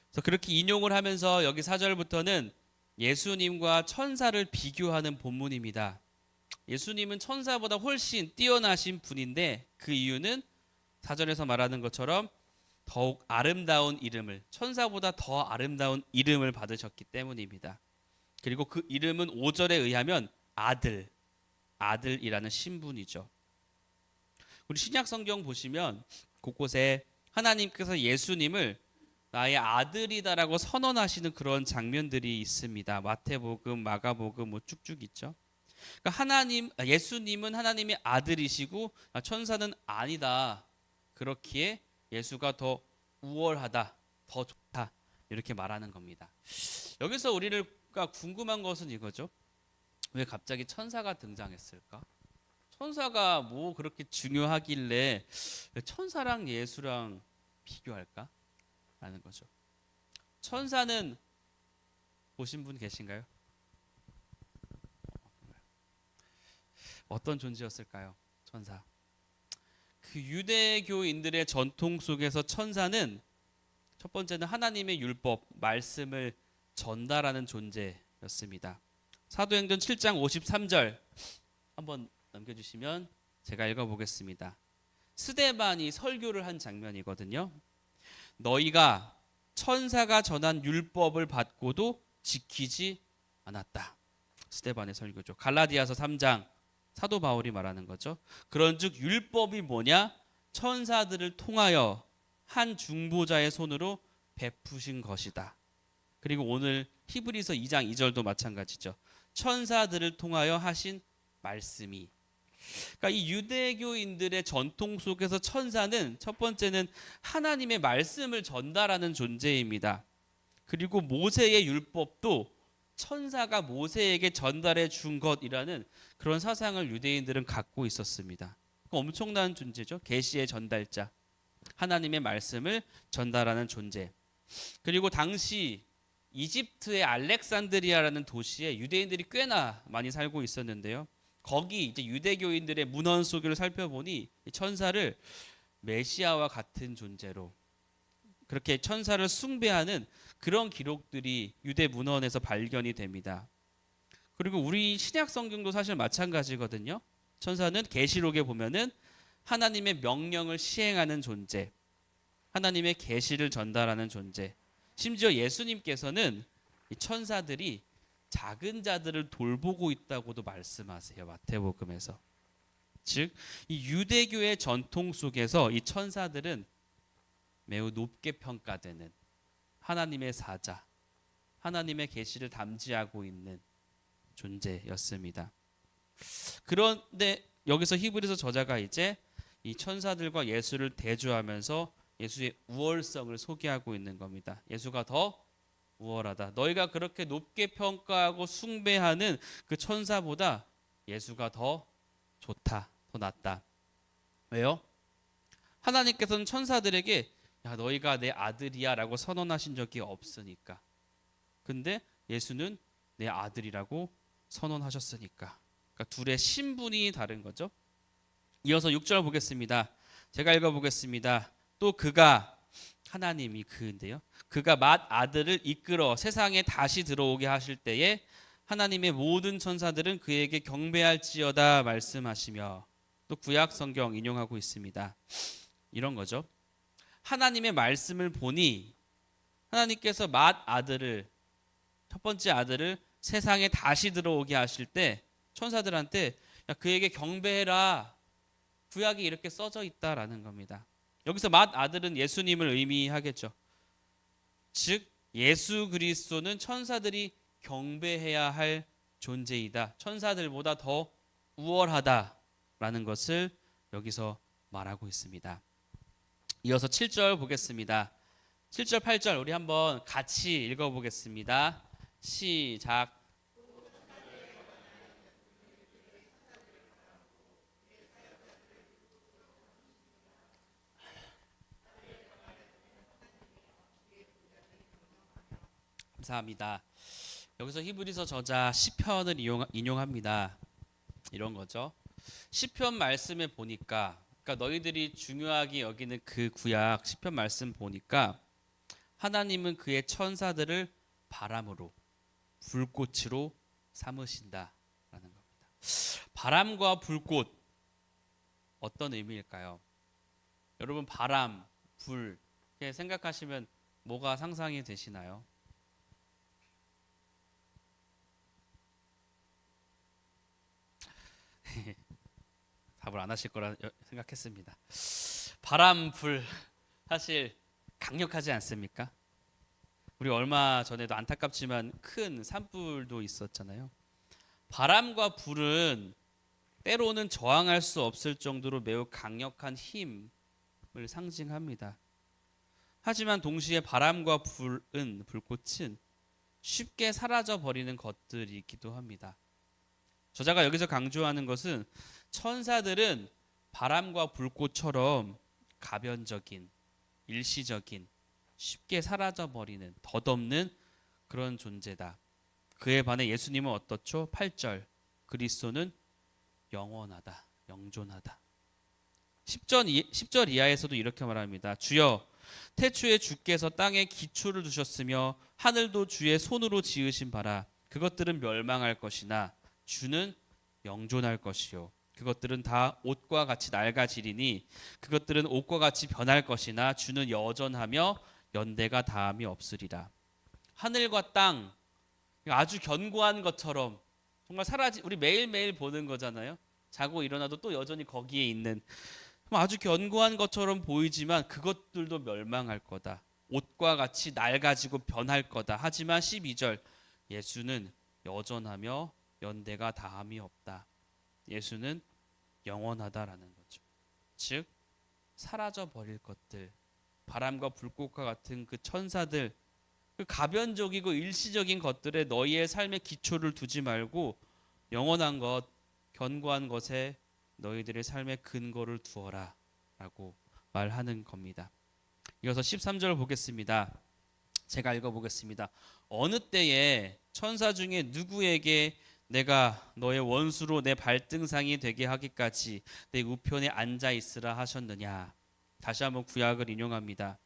그래서 그렇게 인용을 하면서 여기 4절부터는 예수님과 천사를 비교하는 본문입니다. 예수님은 천사보다 훨씬 뛰어나신 분인데 그 이유는 4절에서 말하는 것처럼 더욱 아름다운 이름을, 천사보다 더 아름다운 이름을 받으셨기 때문입니다. 그리고 그 이름은 5절에 의하면 아들이라는 신분이죠. 우리 신약 성경 보시면 곳곳에 하나님께서 예수님을 나의 아들이다라고 선언하시는 그런 장면들이 있습니다. 마태복음, 마가복음 뭐 쭉쭉 있죠. 그러니까 예수님은 하나님의 아들이시고 천사는 아니다. 그렇기에 예수가 더 우월하다, 더 좋다 이렇게 말하는 겁니다. 여기서 우리가 궁금한 것은 이거죠. 왜 갑자기 천사가 등장했을까? 천사가 뭐 그렇게 중요하길래 왜 천사랑 예수랑 비교할까? 라는 거죠. 천사는 보신 분 계신가요? 어떤 존재였을까요? 천사. 그 유대교인들의 전통 속에서 천사는 첫 번째는 하나님의 율법, 말씀을 전달하는 존재였습니다. 사도행전 7장 53절 한번 넘겨주시면 제가 읽어보겠습니다. 스데반이 설교를 한 장면이거든요. 너희가 천사가 전한 율법을 받고도 지키지 않았다. 스데반의 설교죠. 갈라디아서 3장 사도 바울이 말하는 거죠. 그런즉 율법이 뭐냐? 천사들을 통하여 한 중보자의 손으로 베푸신 것이다. 그리고 오늘 히브리서 2장 2절도 마찬가지죠. 천사들을 통하여 하신 말씀이. 그러니까 이 유대교인들의 전통 속에서 천사는 첫 번째는 하나님의 말씀을 전달하는 존재입니다. 그리고 모세의 율법도 천사가 모세에게 전달해 준 것이라는 그런 사상을 유대인들은 갖고 있었습니다. 엄청난 존재죠. 계시의 전달자, 하나님의 말씀을 전달하는 존재. 그리고 당시 이집트의 알렉산드리아라는 도시에 유대인들이 꽤나 많이 살고 있었는데요. 거기 이제 유대교인들의 문헌 속을 살펴보니 천사를 메시아와 같은 존재로, 그렇게 천사를 숭배하는 그런 기록들이 유대 문헌에서 발견이 됩니다. 그리고 우리 신약 성경도 사실 마찬가지거든요. 천사는 계시록에 보면은 하나님의 명령을 시행하는 존재, 하나님의 계시를 전달하는 존재. 심지어 예수님께서는 이 천사들이 작은 자들을 돌보고 있다고도 말씀하세요. 마태복음에서. 즉, 이 유대교의 전통 속에서 이 천사들은 매우 높게 평가되는 하나님의 사자, 하나님의 계시를 담지하고 있는 존재였습니다. 그런데 여기서 히브리서 저자가 이제 이 천사들과 예수를 대조하면서 예수의 우월성을 소개하고 있는 겁니다. 예수가 더 우월하다. 너희가 그렇게 높게 평가하고 숭배하는 그 천사보다 예수가 더 좋다, 더 낫다. 왜요? 하나님께서는 천사들에게 야, 너희가 내 아들이야 라고 선언하신 적이 없으니까. 근데 예수는 내 아들이라고 선언하셨으니까. 그러니까 둘의 신분이 다른 거죠. 이어서 6절 보겠습니다. 제가 읽어보겠습니다. 또 그가, 하나님이 그인데요, 그가 맏 아들을 이끌어 세상에 다시 들어오게 하실 때에 하나님의 모든 천사들은 그에게 경배할지어다 말씀하시며, 또 구약 성경 인용하고 있습니다. 이런 거죠. 하나님의 말씀을 보니 하나님께서 맏 아들을, 첫 번째 아들을 세상에 다시 들어오게 하실 때 천사들한테 야, 그에게 경배해라. 구약이 이렇게 써져 있다라는 겁니다. 여기서 맏 아들은 예수님을 의미하겠죠. 즉 예수 그리스도는 천사들이 경배해야 할 존재이다. 천사들보다 더 우월하다라는 것을 여기서 말하고 있습니다. 이어서 7절 보겠습니다. 7절 8절 우리 한번 같이 읽어보겠습니다. 시작. 감사합니다. 여기서 히브리서 저자 시편을 인용합니다. 이런 거죠. 시편 말씀에 보니까, 그러니까 너희들이 중요하게 여기는 그 구약 시편 말씀 보니까 하나님은 그의 천사들을 바람으로, 불꽃으로 삼으신다라는 겁니다. 바람과 불꽃 어떤 의미일까요? 여러분 바람, 불 이렇게 생각하시면 뭐가 상상이 되시나요? 답을 안 하실 거라 생각했습니다. 바람, 불 사실 강력하지 않습니까? 우리 얼마 전에도 안타깝지만 큰 산불도 있었잖아요. 바람과 불은 때로는 저항할 수 없을 정도로 매우 강력한 힘을 상징합니다. 하지만 동시에 바람과 불은, 불꽃은 쉽게 사라져 버리는 것들이기도 합니다. 저자가 여기서 강조하는 것은 천사들은 바람과 불꽃처럼 가변적인, 일시적인, 쉽게 사라져버리는, 덧없는 그런 존재다. 그에 반해 예수님은 어떻죠? 8절 그리스도는 영원하다, 영존하다. 10절 이하에서도 이렇게 말합니다. 주여 태초에 주께서 땅에 기초를 두셨으며 하늘도 주의 손으로 지으신 바라. 그것들은 멸망할 것이나 주는 영존할 것이요 그것들은 다 옷과 같이 낡아지리니 그것들은 옷과 같이 변할 것이나 주는 여전하며 연대가 다함이 없으리라. 하늘과 땅 아주 견고한 것처럼 정말 우리 매일매일 보는 거잖아요. 자고 일어나도 또 여전히 거기에 있는 아주 견고한 것처럼 보이지만 그것들도 멸망할 거다. 옷과 같이 낡아지고 변할 거다. 하지만 12절 예수는 여전하며 연대가 다함이 없다. 예수는 영원하다라는 거죠. 즉 사라져 버릴 것들, 바람과 불꽃과 같은 그 천사들, 그 가변적이고 일시적인 것들에 너희의 삶의 기초를 두지 말고 영원한 것, 견고한 것에 너희들의 삶의 근거를 두어라 라고 말하는 겁니다. 이어서 13절 보겠습니다. 제가 읽어보겠습니다. 어느 때에 천사 중에 누구에게 내가 너의 원수로 내 발등상이 되게 하기까지 내 우편에 앉아 있으라 하셨느냐. 다시 한번 구약을 인용합니다.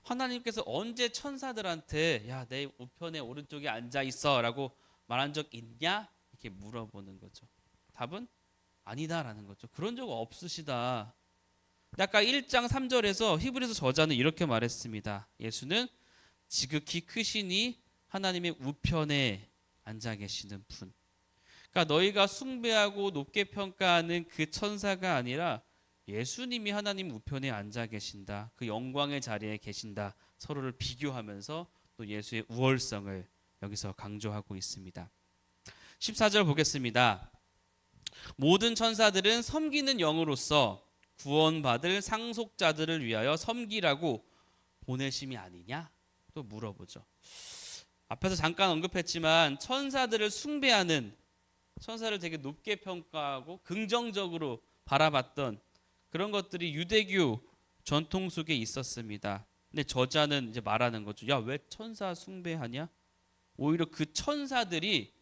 하나님께서 언제 천사들한테 야, 내 우편에 오른쪽에 앉아 있어라고 말한 적 있냐? 이렇게 물어보는 거죠. 답은 아니다라는 거죠. 그런 적 없으시다. 아까 1장 3절에서 히브리서 저자는 이렇게 말했습니다. 예수는 지극히 크시니 하나님의 우편에 앉아 계시는 분. 그러니까 너희가 숭배하고 높게 평가하는 그 천사가 아니라 예수님이 하나님 우편에 앉아 계신다. 그 영광의 자리에 계신다. 서로를 비교하면서 또 예수의 우월성을 여기서 강조하고 있습니다. 14절 보겠습니다. 모든 천사들은 섬기는 영으로서 구원받을 상속자들을 위하여 섬기라고 보내심이 아니냐? 또 물어보죠. 앞에서 잠깐 언급했지만 천사들을 숭배하는, 천사를 되게 높게 평가하고 긍정적으로 바라봤던 그런 것들이 유대교 전통 속에 있었습니다. 근데 저자는 이제 말하는 거죠. 야, 왜 천사 숭배하냐? 오히려 그 천사들이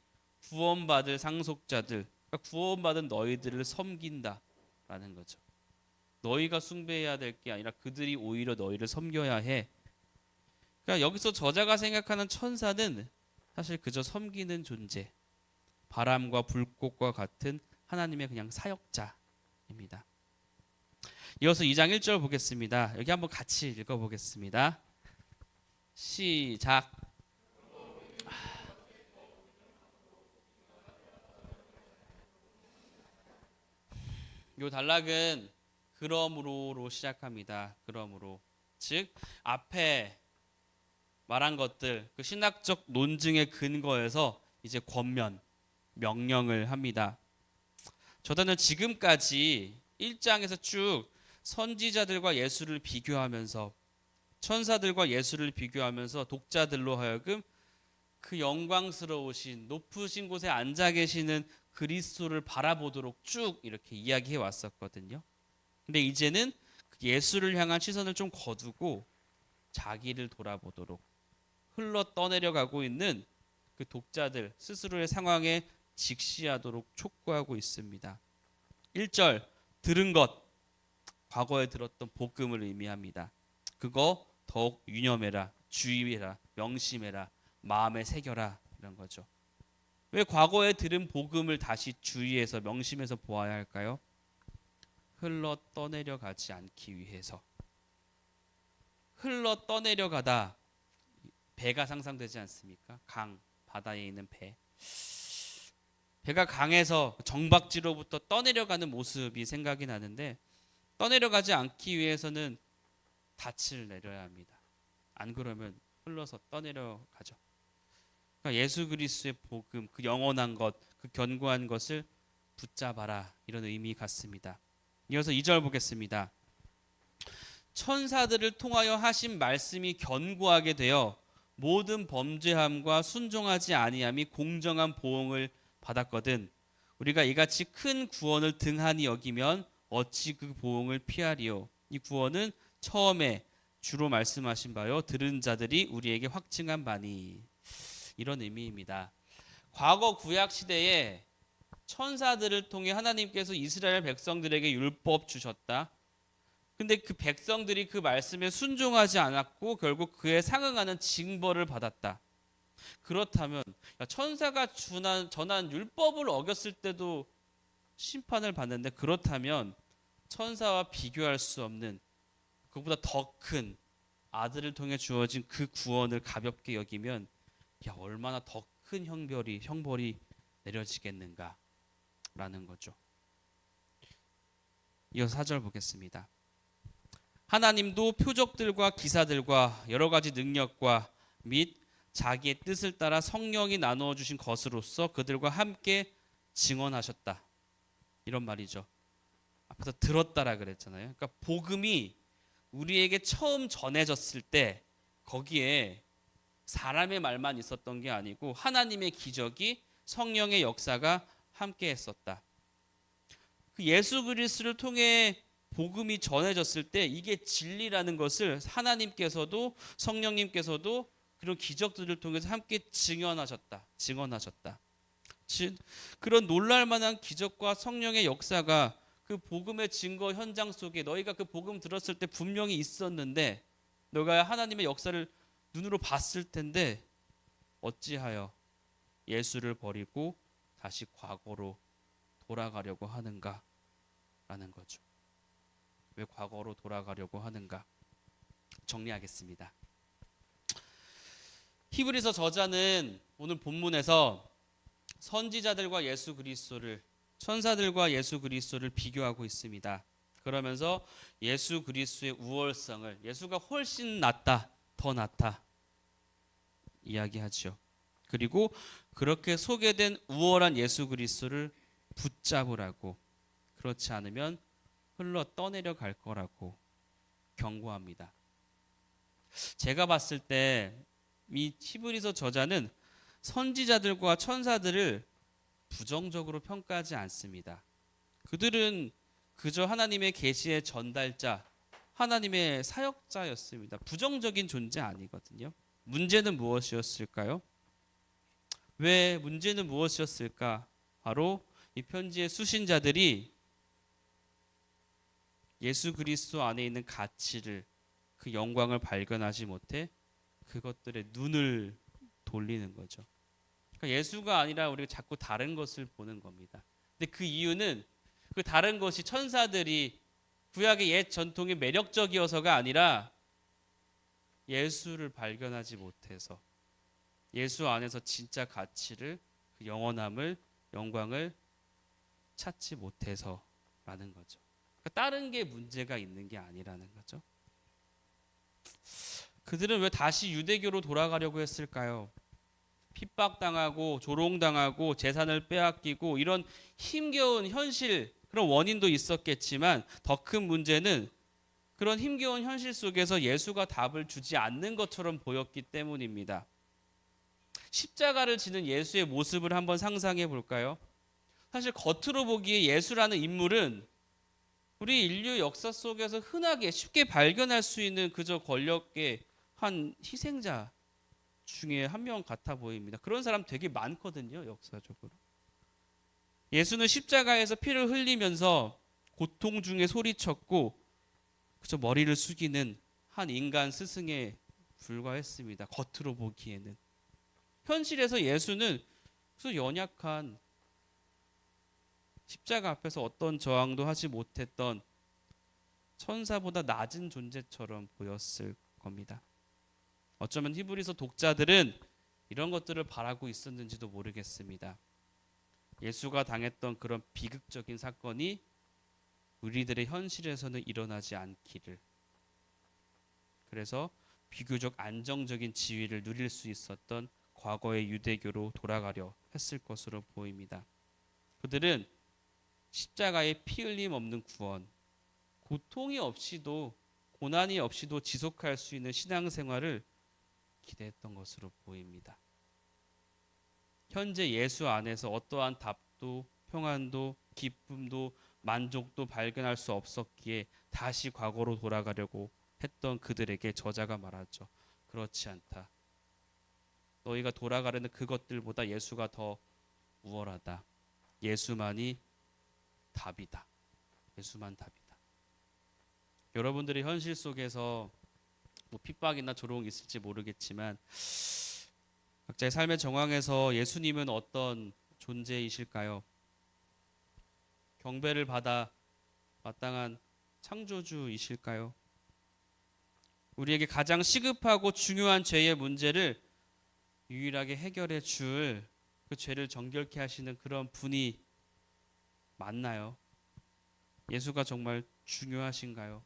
구원받을 상속자들, 그러니까 구원받은 너희들을 섬긴다라는 거죠. 너희가 숭배해야 될 게 아니라 그들이 오히려 너희를 섬겨야 해. 그러니까 여기서 저자가 생각하는 천사는 사실 그저 섬기는 존재, 바람과 불꽃과 같은 하나님의 그냥 사역자입니다. 이어서 2장 1절 보겠습니다. 여기 한번 같이 읽어보겠습니다. 시작. 요 단락은 그러므로로 시작합니다. 그러므로, 즉 앞에 말한 것들, 그 신학적 논증의 근거에서 이제 권면, 명령을 합니다. 저자는 지금까지 1장에서 쭉 선지자들과 예수를 비교하면서, 천사들과 예수를 비교하면서 독자들로 하여금 그 영광스러우신 높으신 곳에 앉아 계시는 그리스도를 바라보도록 쭉 이렇게 이야기해 왔었거든요. 근데 이제는 예수를 향한 시선을 좀 거두고 자기를 돌아보도록, 흘러 떠내려가고 있는 그 독자들 스스로의 상황에 직시하도록 촉구하고 있습니다. 1절, 들은 것, 과거에 들었던 복음을 의미합니다. 그거 더욱 유념해라, 주의해라, 명심해라, 마음에 새겨라, 이런 거죠. 왜 과거에 들은 복음을 다시 주의해서 명심해서 보아야 할까요? 흘러 떠내려가지 않기 위해서. 흘러 떠내려가다 배가 상상되지 않습니까? 강, 바다에 있는 배. 배가 강에서 정박지로부터 떠내려가는 모습이 생각이 나는데, 떠내려가지 않기 위해서는 닻을 내려야 합니다. 안 그러면 흘러서 떠내려가죠. 그러니까 예수 그리스도의 복음, 그 영원한 것, 그 견고한 것을 붙잡아라, 이런 의미 같습니다. 이어서 2절 보겠습니다. 천사들을 통하여 하신 말씀이 견고하게 되어 모든 범죄함과 순종하지 아니함이 공정한 보응을 받았거든 우리가 이같이 큰 구원을 등한히 여기면 어찌 그 보응을 피하리요. 이 구원은 처음에 주로 말씀하신 바요 들은 자들이 우리에게 확증한 바니, 이런 의미입니다. 과거 구약 시대에 천사들을 통해 하나님께서 이스라엘 백성들에게 율법 주셨다. 근데 그 백성들이 그 말씀에 순종하지 않았고 결국 그에 상응하는 징벌을 받았다. 그렇다면 천사가 전한 율법을 어겼을 때도 심판을 받는데, 그렇다면 천사와 비교할 수 없는, 그보다 더 큰 아들을 통해 주어진 그 구원을 가볍게 여기면 얼마나 더 큰 형벌이 내려지겠는가 라는 거죠. 이어서 4절 보겠습니다. 하나님도 표적들과 기사들과 여러 가지 능력과 및 자기의 뜻을 따라 성령이 나누어 주신 것으로서 그들과 함께 증언하셨다, 이런 말이죠. 앞에서 들었다라 그랬잖아요. 그러니까 복음이 우리에게 처음 전해졌을 때 거기에 사람의 말만 있었던 게 아니고 하나님의 기적이, 성령의 역사가 함께 했었다. 그 예수 그리스도를 통해 복음이 전해졌을 때 이게 진리라는 것을 하나님께서도 성령님께서도 그런 기적들을 통해서 함께 증언하셨다. 그런 놀랄만한 기적과 성령의 역사가 그 복음의 증거 현장 속에 너희가 그 복음 들었을 때 분명히 있었는데, 너가 하나님의 역사를 눈으로 봤을 텐데 어찌하여 예수를 버리고 다시 과거로 돌아가려고 하는가라는 거죠. 왜 과거로 돌아가려고 하는가? 정리하겠습니다. 히브리서 저자는 오늘 본문에서 선지자들과 예수 그리스도를, 천사들과 예수 그리스도를 비교하고 있습니다. 그러면서 예수 그리스도의 우월성을, 예수가 훨씬 낫다, 더 낫다 이야기하죠. 그리고 그렇게 소개된 우월한 예수 그리스도를 붙잡으라고, 그렇지 않으면 흘러 떠내려 갈 거라고 경고합니다. 제가 봤을 때 이 히브리서 저자는 선지자들과 천사들을 부정적으로 평가하지 않습니다. 그들은 그저 하나님의 계시의 전달자, 하나님의 사역자였습니다. 부정적인 존재 아니거든요. 문제는 무엇이었을까요? 왜 문제는 무엇이었을까? 바로 이 편지의 수신자들이 예수 그리스도 안에 있는 가치를, 그 영광을 발견하지 못해 그것들의 눈을 돌리는 거죠. 그러니까 예수가 아니라 우리가 자꾸 다른 것을 보는 겁니다. 근데 그 이유는 그 다른 것이 천사들이 구약의 옛 전통이 매력적이어서가 아니라 예수를 발견하지 못해서, 예수 안에서 진짜 가치를, 그 영원함을, 영광을 찾지 못해서라는 거죠. 그러니까 다른 게 문제가 있는 게 아니라는 거죠. 그들은 왜 다시 유대교로 돌아가려고 했을까요? 핍박당하고 조롱당하고 재산을 빼앗기고 이런 힘겨운 현실, 그런 원인도 있었겠지만 더 큰 문제는 그런 힘겨운 현실 속에서 예수가 답을 주지 않는 것처럼 보였기 때문입니다. 십자가를 지는 예수의 모습을 한번 상상해 볼까요? 사실 겉으로 보기에 예수라는 인물은 우리 인류 역사 속에서 흔하게 쉽게 발견할 수 있는 그저 권력의 한 희생자 중에 한 명 같아 보입니다. 그런 사람 되게 많거든요, 역사적으로. 예수는 십자가에서 피를 흘리면서 고통 중에 소리쳤고 그저 머리를 숙이는 한 인간 스승에 불과했습니다. 겉으로 보기에는. 현실에서 예수는 그저 연약한, 십자가 앞에서 어떤 저항도 하지 못했던 천사보다 낮은 존재처럼 보였을 겁니다. 어쩌면 히브리서 독자들은 이런 것들을 바라고 있었는지도 모르겠습니다. 예수가 당했던 그런 비극적인 사건이 우리들의 현실에서는 일어나지 않기를. 그래서 비교적 안정적인 지위를 누릴 수 있었던 과거의 유대교로 돌아가려 했을 것으로 보입니다. 그들은 십자가의 피 흘림 없는 구원, 고통이 없이도, 고난이 없이도 지속할 수 있는 신앙생활을 기대했던 것으로 보입니다. 현재 예수 안에서 어떠한 답도, 평안도, 기쁨도, 만족도 발견할 수 없었기에 다시 과거로 돌아가려고 했던 그들에게 저자가 말하죠. 그렇지 않다. 너희가 돌아가려는 그것들보다 예수가 더 우월하다. 예수만이 답이다. 예수만 답이다. 여러분들의 현실 속에서 뭐 핍박이나 조롱이 있을지 모르겠지만 각자의 삶의 정황에서 예수님은 어떤 존재이실까요? 경배를 받아 마땅한 창조주이실까요? 우리에게 가장 시급하고 중요한 죄의 문제를 유일하게 해결해 줄, 그 죄를 정결케 하시는 그런 분이 맞나요? 예수가 정말 중요하신가요?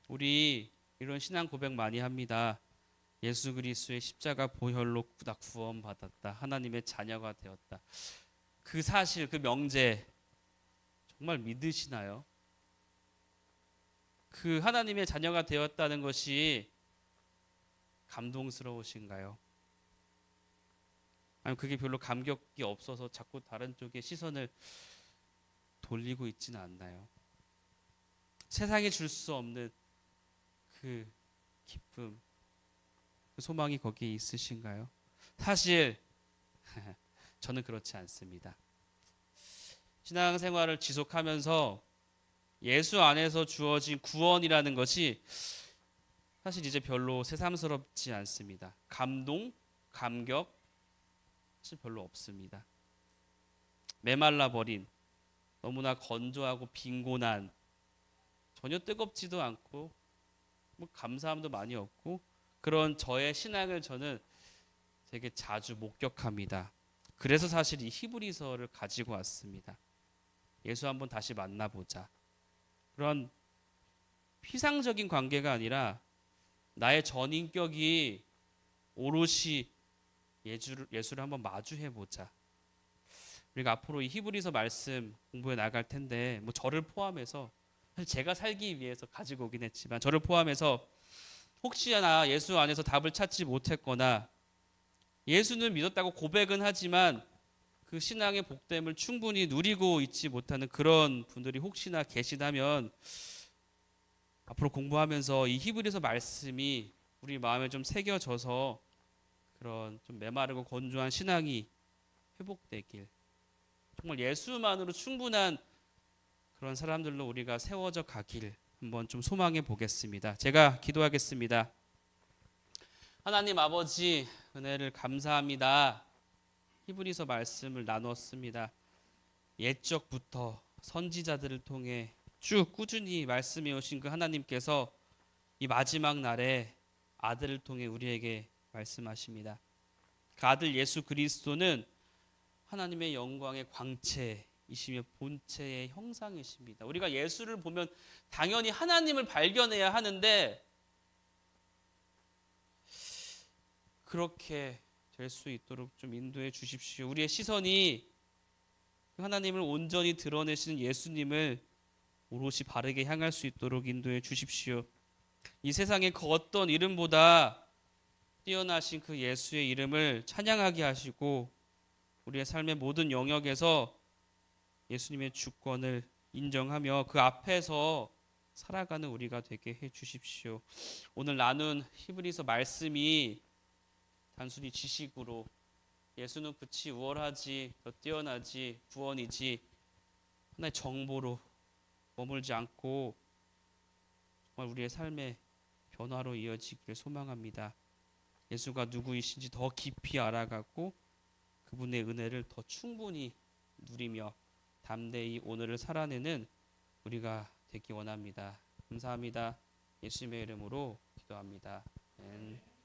우리 이런 신앙 고백 많이 합니다. 예수 그리스도의 십자가 보혈로 나 구원받았다. 하나님의 자녀가 되었다. 그 사실, 그 명제 정말 믿으시나요? 그 하나님의 자녀가 되었다는 것이 감동스러우신가요? 아니면 그게 별로 감격이 없어서 자꾸 다른 쪽에 시선을 돌리고 있지는 않나요? 세상이 줄 수 없는 그 기쁨, 그 소망이 거기에 있으신가요? 사실 저는 그렇지 않습니다. 신앙생활을 지속하면서 예수 안에서 주어진 구원이라는 것이 사실 이제 별로 새삼스럽지 않습니다. 감동, 감격 사실 별로 없습니다. 메말라 버린 너무나 건조하고 빈곤한 전혀 뜨겁지도 않고 뭐 감사함도 많이 없고 그런 저의 신앙을 저는 되게 자주 목격합니다. 그래서 사실 이 히브리서를 가지고 왔습니다. 예수 한번 다시 만나보자. 그런 피상적인 관계가 아니라 나의 전인격이 오롯이 예수를 한번 마주해보자. 우리가 앞으로 이 히브리서 말씀 공부해 나갈 텐데 뭐 저를 포함해서 사실 제가 살기 위해서 가지고 오긴 했지만 저를 포함해서 혹시나 예수 안에서 답을 찾지 못했거나 예수는 믿었다고 고백은 하지만 그 신앙의 복됨을 충분히 누리고 있지 못하는 그런 분들이 혹시나 계시다면 앞으로 공부하면서 이 히브리서 말씀이 우리 마음에 좀 새겨져서 그런 좀 메마르고 건조한 신앙이 회복되길 정말 예수만으로 충분한 그런 사람들로 우리가 세워져 가길 한번 좀 소망해 보겠습니다. 제가 기도하겠습니다. 하나님 아버지 은혜를 감사합니다. 히브리서 말씀을 나눴습니다. 옛적부터 선지자들을 통해 쭉 꾸준히 말씀해 오신 그 하나님께서 이 마지막 날에 아들을 통해 우리에게 말씀하십니다. 그 아들 예수 그리스도는 하나님의 영광의 광채이시며 본체의 형상이십니다. 우리가 예수를 보면 당연히 하나님을 발견해야 하는데 그렇게 될 수 있도록 좀 인도해 주십시오. 우리의 시선이 하나님을 온전히 드러내시는 예수님을 오롯이 바르게 향할 수 있도록 인도해 주십시오. 이 세상의 그 어떤 이름보다 뛰어나신 그 예수의 이름을 찬양하게 하시고 우리의 삶의 모든 영역에서 예수님의 주권을 인정하며 그 앞에서 살아가는 우리가 되게 해 주십시오. 오늘 나눈 히브리서 말씀이 단순히 지식으로 예수는 그치 우월하지 더 뛰어나지 구원이지 하나의 정보로 머물지 않고 정말 우리의 삶의 변화로 이어지기를 소망합니다. 예수가 누구이신지 더 깊이 알아가고 그분의 은혜를 더 충분히 누리며 담대히 오늘을 살아내는 우리가 되기 원합니다. 감사합니다. 예수님의 이름으로 기도합니다. 아멘.